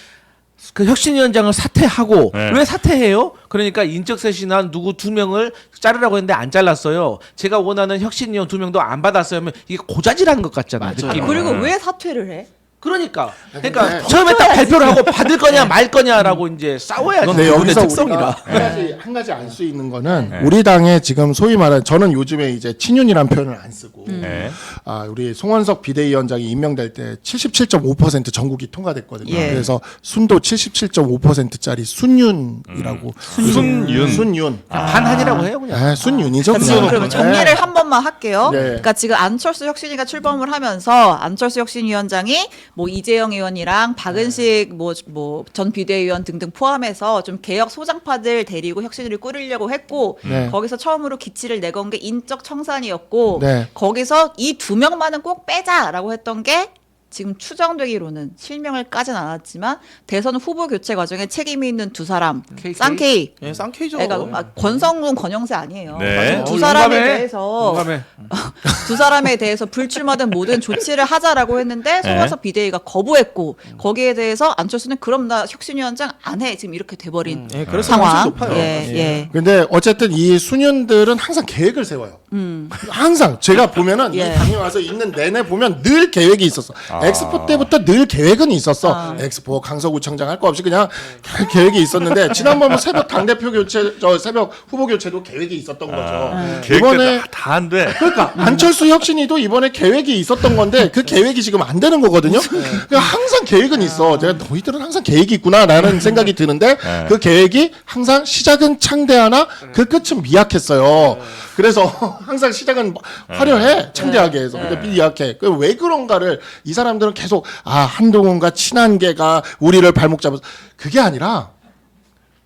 그 혁신위원장을 사퇴하고 네. 왜 사퇴해요? 그러니까 인적 쇄신한 누구 2명을 자르라고 했는데 안 잘랐어요. 제가 원하는 혁신위원 2명도 안 받았어요. 하면 이게 고자질하는 것 같잖아요. 맞아요. 느낌이. 그리고 왜 사퇴를 해? 그러니까 근데 처음에 딱 발표를 하고 받을 거냐 말 거냐라고 이제 싸워야지. 이건 네, 그분의 여기서 특성이라. 우리가 한 가지 알 수 있는 거는 우리 당의 지금 소위 말하는 저는 요즘에 이제 친윤이라는 표현을 안 쓰고 네. 우리 송원석 비대위원장이 임명될 때 77.5% 전국이 통과됐거든요. 예. 그래서 순도 77.5%짜리 순윤이라고 순윤. 순윤 반한이라고 해요 그냥. 순윤이죠. 지금 그냥. 그러면 정리를 한 번만 할게요. 네. 그러니까 지금 안철수 혁신위가 출범을 하면서 안철수 혁신위원장이 뭐 이재영 의원이랑 박은식 뭐 전 비대위원 등등 포함해서 좀 개혁 소장파들 데리고 혁신위를 꾸리려고 했고 네. 거기서 처음으로 기치를 내건 게 인적 청산이었고 네. 거기서 이 두 명만은 꼭 빼자라고 했던 게 지금 추정되기로는 실명을 까진 않았지만 대선 후보 교체 과정에 책임이 있는 두 사람 KK? 쌍케이 예, 쌍케이죠. 그러니까 권성동 권영세 아니에요. 네. 두 사람에 용감해. 대해서 용감해. 두 사람에 대해서 불출마든 모든 조치를 하자라고 했는데 송원석 비대위가 거부했고 거기에 대해서 안철수는 그럼 나 혁신위원장 안 해 지금 이렇게 돼버린 예, 그래서 상황. 상황 높아요. 예. 근데 어쨌든 이 순윤들은 항상 계획을 세워요. 항상 제가 보면은 예. 이 당에 와서 있는 내내 보면 늘 계획이 있었어. 엑스포 때부터 늘 계획은 있었어. 엑스포 강서구청장 할 거 없이 그냥 계획이 있었는데 지난번 뭐 새벽 당대표 교체, 새벽 후보 교체도 계획이 있었던 거죠. 계획대로 다 안 돼. 그러니까 안철수 혁신이도 이번에 계획이 있었던 건데 그 계획이 지금 안 되는 거거든요. 그러니까 항상 계획은 있어. 제가 너희들은 항상 계획이 있구나라는 생각이 드는데 그 계획이 항상 시작은 창대하나 그 끝은 미약했어요. 그래서 항상 시작은 화려해 창대하게 해서 근데 미약해. 왜 그런가를 이 사람들은 계속 한동훈과 친한 개가 우리를 발목 잡아서 그게 아니라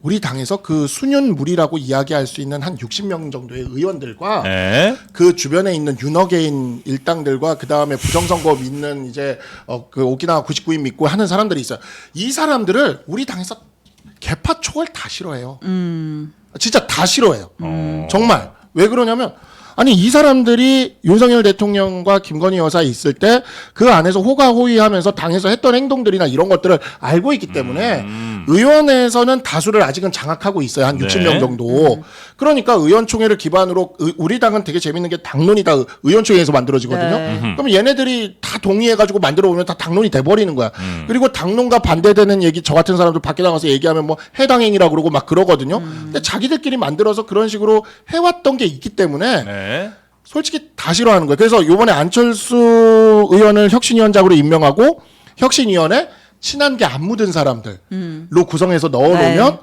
우리 당에서 그 순윤물이라고 이야기할 수 있는 한 60명 정도의 의원들과 네. 그 주변에 있는 윤호개인 일당들과 그 다음에 부정선거 믿는 이제 그 오키나와 99인 믿고 하는 사람들이 있어요. 이 사람들을 우리 당에서 개파 초월 다 싫어해요. 진짜 다 싫어해요. 정말 왜 그러냐면 아니 이 사람들이 윤석열 대통령과 김건희 여사 있을 때 그 안에서 호가호위하면서 당에서 했던 행동들이나 이런 것들을 알고 있기 때문에 의원에서는 다수를 아직은 장악하고 있어요. 한 60명 네. 정도. 그러니까 의원총회를 기반으로 우리 당은 되게 재밌는 게 당론이 다 의원총회에서 만들어지거든요. 네. 그럼 얘네들이 다 동의해가지고 만들어 보면 다 당론이 돼버리는 거야. 그리고 당론과 반대되는 얘기 저 같은 사람들 밖에 나가서 얘기하면 뭐 해당행위라고 그러고 막 그러거든요. 근데 자기들끼리 만들어서 그런 식으로 해왔던 게 있기 때문에 네. 솔직히 다 싫어하는 거예요. 그래서 이번에 안철수 의원을 혁신위원장으로 임명하고 혁신위원회 친한 게 안 묻은 사람들로 구성해서 넣어놓으면 네.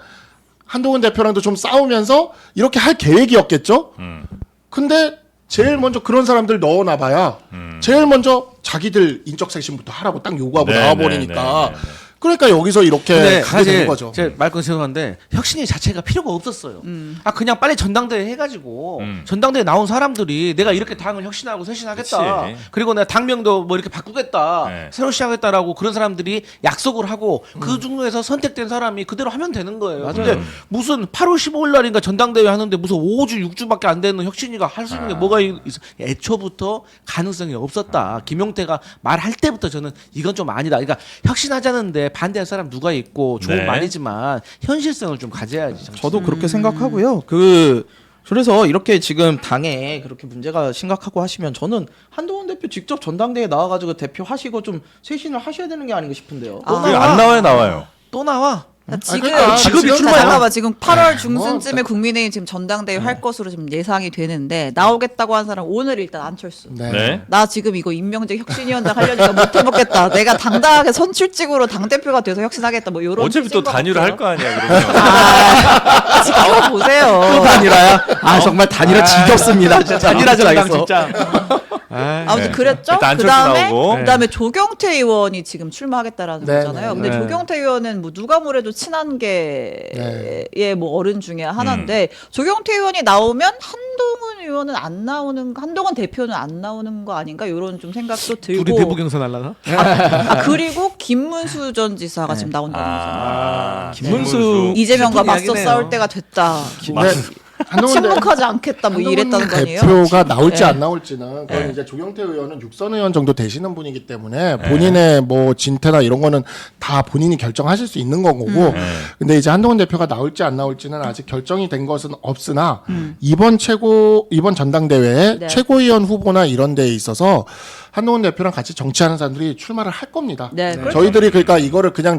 한동훈 대표랑도 좀 싸우면서 이렇게 할 계획이었겠죠. 근데 제일 먼저 그런 사람들 넣어놔봐야 제일 먼저 자기들 인적 쇄신부터 하라고 딱 요구하고 네, 나와버리니까 네, 네, 네. 그러니까 여기서 이렇게 근데 가게 되는 사실 거죠. 제가 말건 죄송한데 혁신이 자체가 필요가 없었어요. 그냥 빨리 전당대회 해가지고 전당대회 나온 사람들이 내가 이렇게 당을 혁신하고 쇄신하겠다. 그치. 그리고 내가 당명도 뭐 이렇게 바꾸겠다. 네. 새로 시작하겠다라고 그런 사람들이 약속을 하고 그 중에서 선택된 사람이 그대로 하면 되는 거예요. 근데 무슨 8월 15일 날인가 전당대회 하는데 무슨 5주 6주밖에 안 되는 혁신이가 할 수 있는 게 뭐가 있어? 애초부터 가능성이 없었다. 김용태가 말할 때부터 저는 이건 좀 아니다. 그러니까 혁신하자는데 반대할 사람 누가 있고 좋은 네. 말이지만 현실성을 좀 가져야지. 저도 그렇게 생각하고요. 그래서 이렇게 지금 당에 그렇게 문제가 심각하고 하시면 저는 한동훈 대표 직접 전당대회에 나와가지고 대표하시고 좀 쇄신을 하셔야 되는 게 아닌가 싶은데요. 그게 안 나와요, 나와요. 또 나와. 지금 그러니까 직업이 지금 출마야. 잠깐만 지금 8월 중순쯤에 뭐, 국민의힘 지금 전당대회 할 것으로 지금 예상이 되는데 나오겠다고 한 사람 오늘 일단 안철수. 네. 네. 나 지금 이거 임명직 혁신위원장 하려니까 못 해먹겠다. 내가 당당하게 선출직으로 당 대표가 돼서 혁신하겠다. 뭐 이런. 어차피 또 단일화 할 거 아니야, 그러면. 지켜보세요. 또 단일화야? 정말 단일화 지겹습니다. 진짜 단일화지 알겠어. 진짜. 아무튼 그랬죠. 일단 안철수 그다음에 나오고. 그다음에 조경태 의원이 지금 출마하겠다라는 네, 거잖아요. 네, 근데 네. 조경태 의원은 뭐 누가 뭐래도 친한 게의 뭐 어른 중에 하나인데 조경태 의원이 나오면 한동훈 의원은 안 나오는 한동훈 대표는 안 나오는 거 아닌가 이런 좀 생각도 둘이 들고. 대부 경선 하려나? 그리고 김문수 전 지사가 지금 나온다는 거잖아요. 아, 김문수 이재명과 슬픈 맞서 이야기네요. 싸울 때가 됐다. 근데 침묵하지 않겠다 뭐 이랬다는 거 아니에요? 대표가 나올지 네. 안 나올지는 그건 이제 조경태 의원은 육선 의원 정도 되시는 분이기 때문에 본인의 뭐 진퇴나 이런 거는 다 본인이 결정하실 수 있는 거고 근데 이제 한동훈 대표가 나올지 안 나올지는 아직 결정이 된 것은 없으나 이번 전당대회에 네. 최고위원 후보나 이런 데에 있어서 한동훈 대표랑 같이 정치하는 사람들이 출마를 할 겁니다. 네, 그렇죠. 저희들이 그러니까 이거를 그냥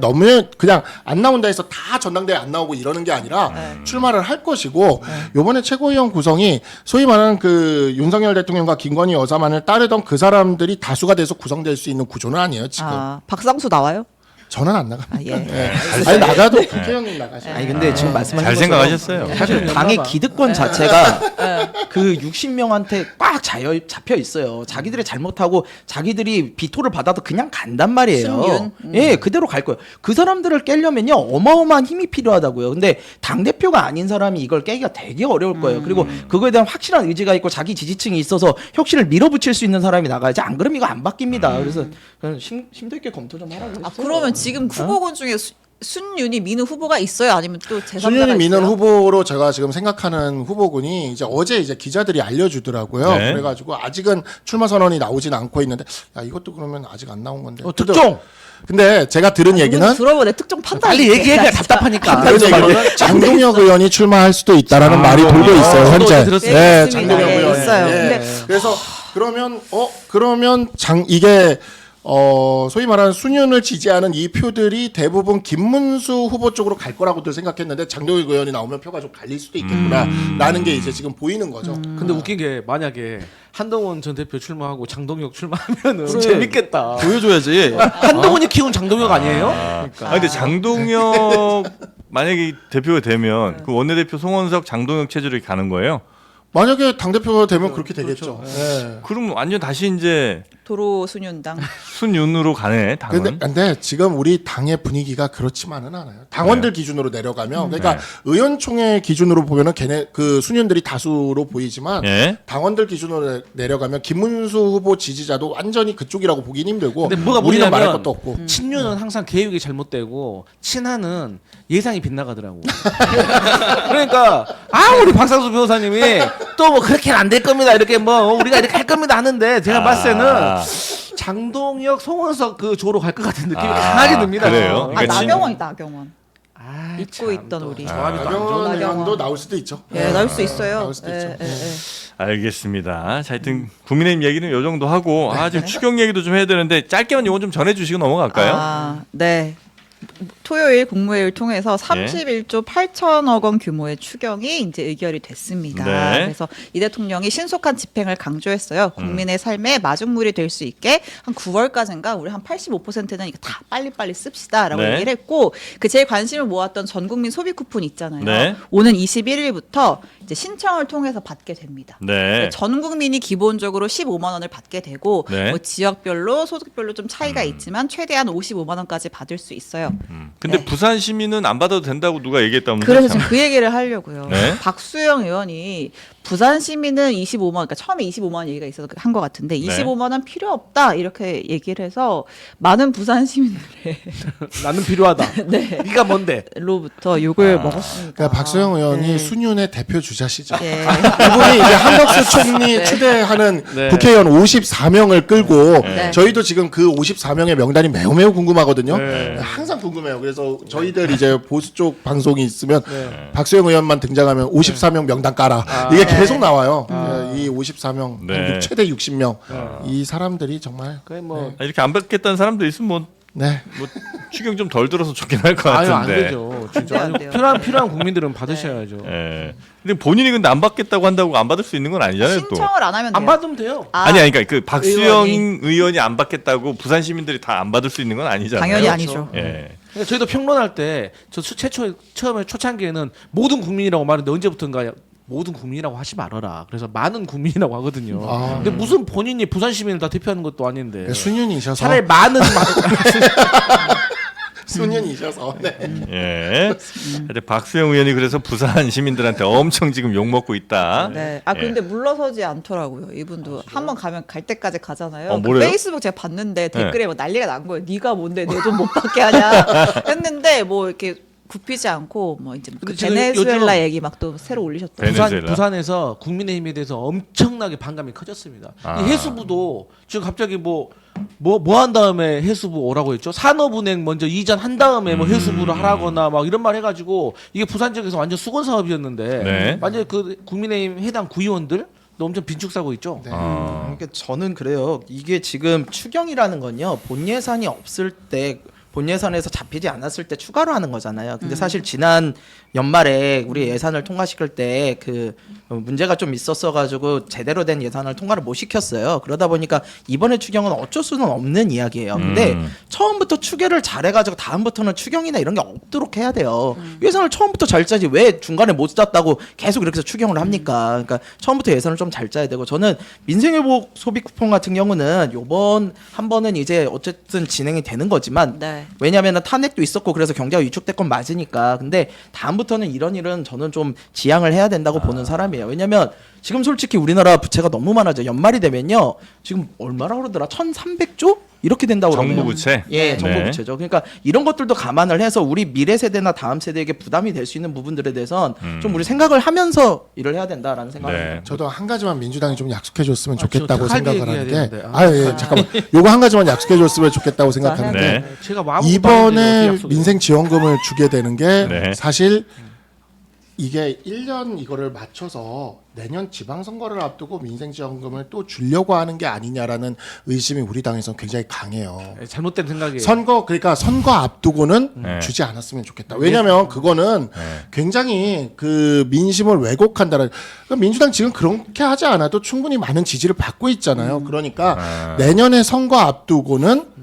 그냥 안 나온다 해서 다 전당대회 안 나오고 이러는 게 아니라 출마를 할 것이고 요번에 최고위원 구성이 소위 말하는 그 윤석열 대통령과 김건희 여사만을 따르던 그 사람들이 다수가 돼서 구성될 수 있는 구조는 아니에요 지금. 박상수 나와요? 저는 안 나갑니다. 예. 네. 아니 나가도 국회의원님 나가셔. 아니 근데 지금 말씀하신 잘 것처럼 생각하셨어요. 사실 당의 기득권 자체가 그 60명한테 꽉 잡혀 있어요. 자기들이 잘못하고 자기들이 비토를 받아도 그냥 간단 말이에요. 순윤? 예, 그대로 갈 거예요. 그 사람들을 깨려면요 어마어마한 힘이 필요하다고요. 근데 당 대표가 아닌 사람이 이걸 깨기가 되게 어려울 거예요. 그리고 그거에 대한 확실한 의지가 있고 자기 지지층이 있어서 혁신을 밀어붙일 수 있는 사람이 나가야지. 안 그러면 이거 안 바뀝니다. 그래서 그냥 심도 있게 검토 좀 하라고 했어요. 그러면 지금 후보군 중에 순윤이 미는 후보가 있어요? 아니면 또 제3자가 순윤이 미는 있어요? 후보로 제가 지금 생각하는 후보군이 이제 어제 이제 기자들이 알려주더라고요. 네. 그래가지고 아직은 출마 선언이 나오진 않고 있는데 야 이것도 그러면 아직 안 나온 건데. 특종. 근데 제가 들은 얘기는 들어보내 특정 판단. 빨리 얘기해 답답하니까. 그래서 얘기는 장동혁 의원이 출마할 수도 있다라는 말이 돌고 있어요 저도 현재. 어제 들었어요. 네, 있습니다. 장동혁 네, 의원. 있어요. 네. 근데 그래서 그러면 이게 소위 말하는 순윤을 지지하는 이 표들이 대부분 김문수 후보 쪽으로 갈 거라고들 생각했는데 장동혁 의원이 나오면 표가 좀 갈릴 수도 있겠구나라는 게 이제 지금 보이는 거죠. 근데 웃긴 게 만약에 한동훈 전 대표 출마하고 장동혁 출마하면은 재밌겠다. 보여줘야지. 한동훈이 키운 장동혁 아니에요? 근데 장동혁 만약에 대표가 되면 그 원내대표 송원석 장동혁 체제로 가는 거예요? 만약에 당 대표가 되면 그렇게 되겠죠. 네. 그럼 완전 다시 이제 도로 순윤당. 순윤으로 가네 당은. 근데 지금 우리 당의 분위기가 그렇지만은 않아요. 당원들 기준으로 내려가면 그러니까 의원총회 기준으로 보면은 걔네 그 순윤들이 다수로 보이지만 예. 당원들 기준으로 내려가면 김문수 후보 지지자도 완전히 그쪽이라고 보긴 힘들고 근데 뭐가 우리는 말할 문제냐면 것도 없고 친윤은 항상 계획이 잘못되고 친한은 예상이 빗나가더라고. 그러니까 우리 박상수 변호사님이 또 뭐 그렇게는 안 될 겁니다. 이렇게 뭐 우리가 이렇게 할 겁니다 하는데 제가 봤을 때는 장동혁, 송원석 그 조로 갈 것 같은 느낌이 강하게 듭니다. 그래요? 그러니까 나경원이다 나경원. 아, 잊고 있던 우리. 조합이 또안 나경원 좋네. 의원도 나올 수도 있죠. 예, 나올 수 있어요. 나올 수도 있죠. 알겠습니다. 자, 하여튼 국민의힘 얘기는 요 정도 하고 지금 추경 얘기도 좀 해야 되는데 짧게만 요건 좀 전해주시고 넘어갈까요? 네. 토요일 국무회의를 통해서 31조 8천억 원 규모의 추경이 이제 의결이 됐습니다. 네. 그래서 이 대통령이 신속한 집행을 강조했어요. 국민의 삶에 마중물이 될 수 있게 한 9월까지인가 우리 한 85%는 이거 다 빨리빨리 씁시다라고 네. 얘기를 했고 그 제일 관심을 모았던 전 국민 소비 쿠폰 있잖아요. 네. 오는 21일부터 이제 신청을 통해서 받게 됩니다. 네. 전 국민이 기본적으로 15만 원을 받게 되고 네. 뭐 지역별로 소득별로 좀 차이가 있지만 최대한 55만 원까지 받을 수 있어요. 근데 네. 부산 시민은 안 받아도 된다고 누가 얘기했다면서? 그래서 지금 그 얘기를 하려고요. 네. 박수영 의원이 부산 시민은 25만 원, 그러니까 처음에 25만 원 얘기가 있어서 한 것 같은데 25만 원 필요 없다 이렇게 얘기를 해서 많은 부산 시민들의 나는 필요하다. 네. 네가 뭔데? 로부터 욕을 먹었습니다. 그러니까 박수영 의원이 네. 순윤의 대표 주자시죠. 네. 이분이 이제 한덕수 총리 추대하는 국회의원 54명을 끌고 네. 저희도 지금 그 54명의 명단이 매우 궁금하거든요. 네. 항상 궁금해요. 그래서 저희들 이제 보수 쪽 방송이 있으면 박수영 의원만 등장하면 54명 명단 깔아. 이게 계속 나와요. 이 54명 네. 최대 60명 이 사람들이 정말 그래 뭐 이렇게 안 받겠다는 사람도 있으면 네. 뭐 추경 좀 덜 들어서 좋긴 할 것 아유 같은데. 안 되죠. 진짜 안 아니, 돼요. 필요한 국민들은 받으셔야죠. 예. 근데 본인이 근데 안 받겠다고 한다고 안 받을 수 있는 건 아니잖아요, 또. 신청을 안 하면 돼요. 안 받으면 돼요. 아니 그러니까 그 박수영 의원이. 의원이 안 받겠다고 부산 시민들이 다 안 받을 수 있는 건 아니잖아요. 당연히 아니죠. 예. 그러니까 저희도 평론할 때 저 처음에 초창기에는 모든 국민이라고 말했는데 언제부턴가 모든 국민이라고 하지 말아라. 그래서 많은 국민이라고 하거든요. 근데 무슨 본인이 부산 시민을 다 대표하는 것도 아닌데. 순윤이셔서 차라리 많은 순윤이셔서 네. 예. 하여튼 박수영 의원이 그래서 부산 시민들한테 엄청 지금 욕 먹고 있다. 네. 예. 근데 물러서지 않더라고요. 이분도 한 번 가면 갈 때까지 가잖아요. 그 뭐래요? 페이스북 제가 봤는데 댓글에 막 난리가 난 거예요. 네가 뭔데 내 돈 못 받게 하냐 했는데 뭐 이렇게 굽히지 않고 뭐 이제 그 근데 지금 베네수엘라 요즘 얘기 막 또 새로 올리셨죠. 베네수엘라. 부산에서 국민의힘에 대해서 엄청나게 반감이 커졌습니다. 아. 이 해수부도 지금 갑자기 뭐 한 다음에 해수부 오라고 했죠. 산업은행 먼저 이전한 다음에 뭐 해수부를 하라거나 막 이런 말 해가지고 이게 부산 지역에서 완전 수건 사업이었는데 네. 완전 그 국민의힘 해당 구의원들 엄청 빈축 사고 있죠. 네. 그러니까 저는 그래요. 이게 지금 추경이라는 건요. 본 예산이 없을 때 본 예산에서 잡히지 않았을 때 추가로 하는 거잖아요. 근데 사실 지난 연말에 우리 예산을 통과시킬 때 그 문제가 좀 있었어 가지고 제대로 된 예산을 통과를 못 시켰어요. 그러다 보니까 이번에 추경은 어쩔 수는 없는 이야기예요. 근데 처음부터 추계를 잘해 가지고 다음부터는 추경이나 이런 게 없도록 해야 돼요. 예산을 처음부터 잘 짜지 왜 중간에 못 짰다고 계속 이렇게 해서 추경을 합니까? 그러니까 처음부터 예산을 좀 잘 짜야 되고 저는 민생회복 소비 쿠폰 같은 경우는 요번 한 번은 이제 어쨌든 진행이 되는 거지만 네. 왜냐하면 탄핵도 있었고 그래서 경제가 위축됐건 맞으니까. 근데 다음부터는 이런 일은 저는 좀 지양을 해야 된다고 보는 사람이에요. 왜냐하면 지금 솔직히 우리나라 부채가 너무 많아져. 연말이 되면요 지금 얼마나 그러더라 1,300조 이렇게 된다고 정부 그러거든요. 부채. 예, 정부 네. 부채죠. 그러니까 이런 것들도 감안을 해서 우리 미래 세대나 다음 세대에게 부담이 될 수 있는 부분들에 대해서는 좀 우리 생각을 하면서 일을 해야 된다라는 생각을 네. 합니다. 저도 한 가지만 민주당이 좀 약속해줬으면 저 좋겠다고 특활비 생각을 얘기해야 하는데 되는데. 예, 잠깐만 요거 한 가지만 약속해줬으면 좋겠다고 생각하는데 네. 제가 아무것도 이번에 아닌데 약속을 민생 지원금을 주게 되는 게 네. 사실 이게 1년 이거를 맞춰서 내년 지방선거를 앞두고 민생 지원금을 또 주려고 하는 게 아니냐라는 의심이 우리 당에서는 굉장히 강해요. 잘못된 생각이에요. 그러니까 선거 앞두고는 네. 주지 않았으면 좋겠다. 왜냐하면 그거는 굉장히 그 민심을 왜곡한다는. 그러니까 민주당 지금 그렇게 하지 않아도 충분히 많은 지지를 받고 있잖아요. 그러니까 내년에 선거 앞두고는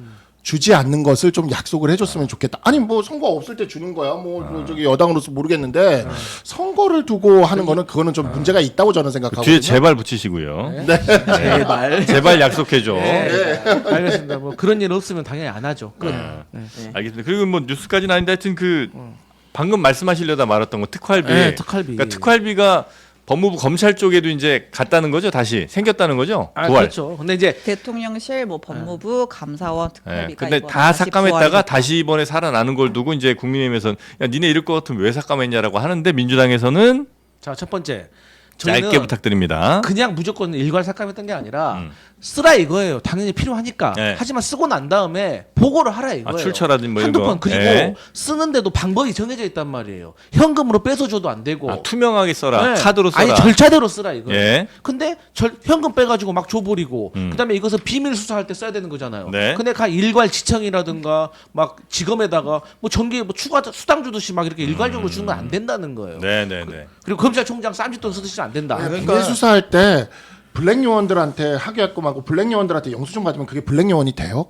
주지 않는 것을 좀 약속을 해줬으면 좋겠다. 아니 뭐 선거 없을 때 주는 거야. 뭐 저기 여당으로서 모르겠는데 선거를 두고 하는 거는 그거는 좀 문제가 있다고 저는 생각하거든요. 뒤에 제발 붙이시고요. 네. 제발. 제발 약속해줘. 알겠습니다. 뭐 그런 일 없으면 당연히 안 하죠. 알겠습니다. 그리고 뭐 뉴스까지는 아닌데 하여튼 그 방금 말씀하시려다 말았던 거 특활비. 네, 특활비. 그러니까 특활비가 법무부 검찰 쪽에도 이제 갔다는 거죠. 다시 생겼다는 거죠. 부활. 그렇죠. 근데 이제 대통령실, 뭐 법무부, 감사원 네. 특활비가 근데 이번에 다 다시 삭감했다가 부활했다. 다시 이번에 살아나는 걸 두고 이제 국민의힘에서는 야 니네 이럴 것 같으면 왜 삭감했냐라고 하는데 민주당에서는 자, 첫 번째. 저희는 짧게 부탁드립니다. 그냥 무조건 일괄 삭감했던 게 아니라 쓰라 이거예요. 당연히 필요하니까. 네. 하지만 쓰고 난 다음에 보고를 하라 이거예요. 출처라든지 뭐 이런 한두 거. 번. 그리고 네. 쓰는데도 방법이 정해져 있단 말이에요. 현금으로 뺏어줘도 안 되고. 투명하게 써라. 네. 카드로 써라. 아니 절차대로 쓰라 이거예요. 예. 근데 현금 빼가지고 막 줘버리고 그다음에 이것을 비밀 수사할 때 써야 되는 거잖아요. 네. 근데 일괄 지청이라든가 막 지검에다가 뭐 전기 뭐 추가 수당 주듯이 막 이렇게 일괄적으로 주는 건 안 된다는 거예요. 네네네. 그리고 검찰총장 쌈짓돈 쓰듯이 안 된다. 비밀 수사할 때 블랙 요원들한테 학교학금하고 블랙 요원들한테 영수증 받으면 그게 블랙 요원이 돼요?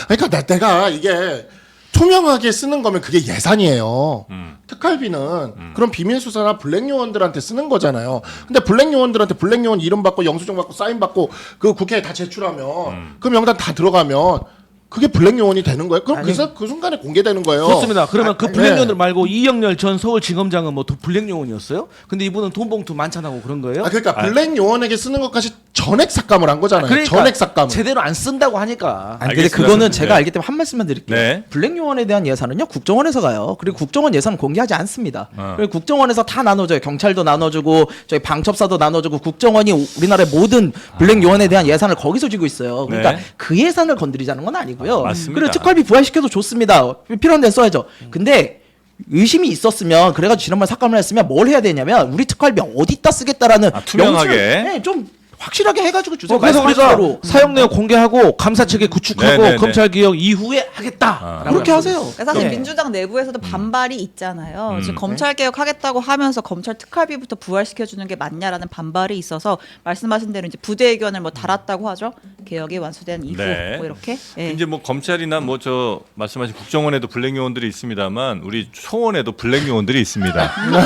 그러니까 내가 이게 투명하게 쓰는 거면 그게 예산이에요. 특활비는 그런 비밀 수사나 블랙 요원들한테 쓰는 거잖아요. 근데 블랙 요원들한테 블랙 요원 이름 받고 영수증 받고 사인 받고 그 국회에 다 제출하면 그 명단 다 들어가면 그게 블랙 요원이 되는 거예요? 그럼 그 순간에 공개되는 거예요. 좋습니다. 그러면 그 네. 블랙 요원들 말고 이영렬 전 서울지검장은 뭐 블랙 요원이었어요? 근데 이분은 돈 봉투 만찬하고 그런 거예요? 그러니까 블랙 요원에게 쓰는 것까지 전액 삭감을 한 거잖아요. 그러니까 전액 삭감. 제대로 안 쓴다고 하니까. 아니 근데 알겠습니다. 그거는 제가 네. 알기 때문에 한 말씀만 드릴게요. 네. 블랙 요원에 대한 예산은요 국정원에서 가요. 그리고 국정원 예산은 공개하지 않습니다. 그리고 국정원에서 다 나눠줘요. 경찰도 나눠주고 저희 방첩사도 나눠주고 국정원이 우리나라의 모든 블랙 요원에 대한 예산을 거기서 쥐고 있어요. 그러니까 네. 그 예산을 건드리자는 건 아니고요. 맞습니다. 그리고 특활비 부활시켜도 좋습니다. 필요한 데는 써야죠. 근데 의심이 있었으면 그래가지고 지난번에 삭감을 했으면 뭘 해야 되냐면 우리 특활비 어디다 쓰겠다라는 투명하게. 명시를, 네, 좀 확실하게 해가지고 주세요. 그래서 우리가 말씀하신 대로. 사용 내역 공개하고 감사 체계 구축하고 네네네. 검찰 개혁 이후에 하겠다. 그렇게 하세요. 사실 네. 민주당 내부에서도 반발이 있잖아요. 지금 검찰 개혁하겠다고 하면서 검찰 특활비부터 부활시켜 주는 게 맞냐라는 반발이 있어서 말씀하신 대로 이제 부대 의견을 뭐 달았다고 하죠. 개혁이 완수된 이후 네. 뭐 이렇게. 예. 이제 뭐 검찰이나 뭐 저 말씀하신 국정원에도 블랙 요원들이 있습니다만 우리 초원에도 블랙 요원들이 있습니다. 네.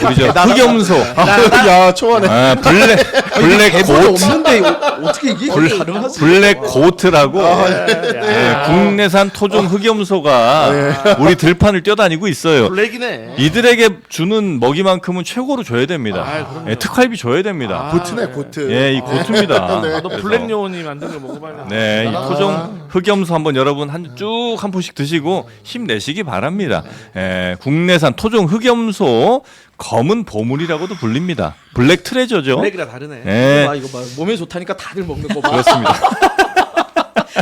우리 저 흑염소. 야 초원에. 블랙 대본이 고트. 없는데 어떻게 이게 가능하지? 블랙 고트라고 국내산 토종 흑염소가 우리 들판을 뛰어다니고 있어요. 블랙이네. 이들에게 주는 먹이만큼은 최고로 줘야 됩니다. 특활비 줘야 됩니다. 고트네 고트. 예, 이 고트입니다. 나도 그래서 블랙 요원이 만든 거 먹어봐야겠다. 네, 이 토종 흑염소 한번 여러분 쭉 한 포씩 드시고 힘내시기 바랍니다. 예, 국내산 토종 흑염소 검은 보물이라고도 불립니다. 블랙 트레저죠. 블랙이라 다르네. 예, 이거 봐. 몸에 좋다니까 다들 먹는 거 봐. 그렇습니다.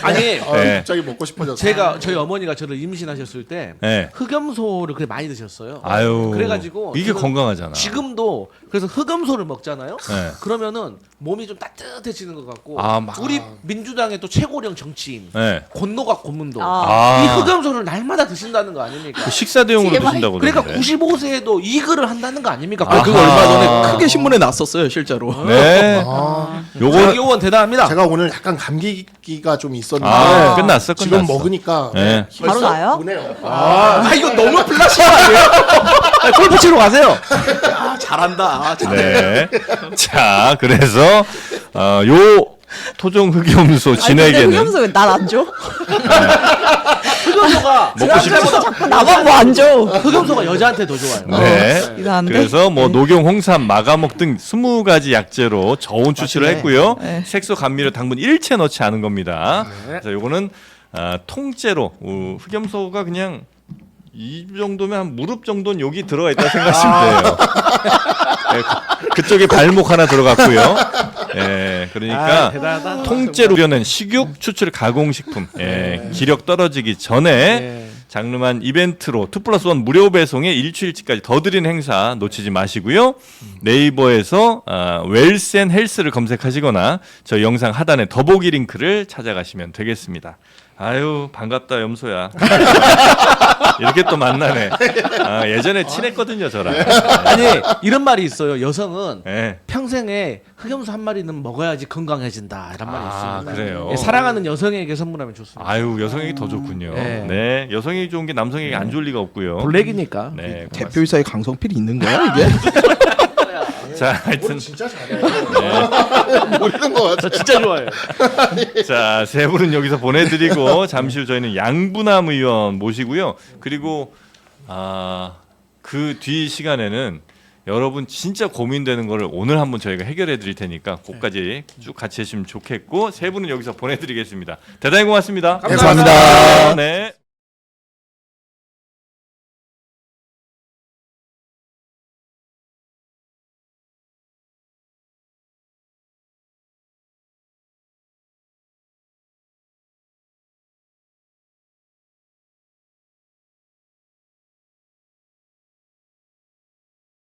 아니 네. 갑자기 먹고 싶어졌어. 제가 저희 어머니가 저를 임신하셨을 때 네. 흑염소를 그래 많이 드셨어요. 아유, 그래가지고 이게 저는 건강하잖아. 지금도 그래서 흑염소를 먹잖아요. 네. 그러면은 몸이 좀 따뜻해지는 것 같고 아, 막- 우리 민주당의 또 최고령 정치인 네. 권노각 고문도 아. 이 흑염소를 날마다 드신다는 거 아닙니까? 그 식사 대용으로 드신다고 그러니까 그러는데. 95세에도 이글을 한다는 거 아닙니까? 아, 그거 얼마 전에 크게 신문에 났었어요, 실제로. 네. 요거 요거 의원 대단합니다. 제가 오늘 약간 감기기가 좀 있었는데 아, 끝났어. 지금 먹으니까 네. 힘이 바로 싹 나요? 오네요. 이거 너무 플라시 아니에요? 골프 치러 가세요. 잘한다. 네. 자, 그래서 요 토종 흑염소 진에게는 흑염소 왜 날 안 줘? 흑염소가 먹고 싶어서 자꾸 나만 뭐 안 줘? 흑염소가 여자한테 더 좋아요. 네. 이상한데? 그래서 뭐 녹용, 홍삼, 마가목 등 20가지 약재로 저온 추출을 했고요. 네. 색소, 감미료, 당분 일체 넣지 않은 겁니다. 그래서 요거는 통째로 흑염소가 그냥 이 정도면 한 무릎 정도는 여기 들어가 있다 생각하시면 돼요. 네, 그쪽에 발목 하나 들어갔고요. 예, 그러니까 대단하다. 통째로 우려낸 식육 추출 가공식품. 예, 기력 떨어지기 전에 네. 장르만 이벤트로 2+1 무료 배송에 일주일치까지 더 드리는 행사 놓치지 마시고요. 네이버에서 웰스앤 헬스를 검색하시거나 저 영상 하단에 더보기 링크를 찾아가시면 되겠습니다. 아유, 반갑다 염소야. 이렇게 또 만나네. 예전에 친했거든요 저랑. 아니 이런 말이 있어요. 여성은 네. 평생에 흑염소 한 마리는 먹어야지 건강해진다 이런 말이 있습니다. 그래요. 예, 사랑하는 여성에게 선물하면 좋습니다. 아유, 여성에게 더 좋군요. 네. 네, 여성에게 좋은 게 남성에게 안 좋을 리가 없고요. 블랙이니까. 네, 고맙습니다. 대표이사의 강성필이 있는 거야, 이게? 자, 하여튼 진짜 잘해. 모르는 거 같아. 저 진짜 좋아해요. 자, 세 분은 여기서 보내드리고 잠시 후 저희는 양부남 의원 모시고요. 그리고 그 뒤 시간에는 여러분 진짜 고민되는 거를 오늘 한번 저희가 해결해 드릴 테니까 그까지 쭉 같이 해주시면 좋겠고 세 분은 여기서 보내드리겠습니다. 대단히 고맙습니다. 감사합니다. 네.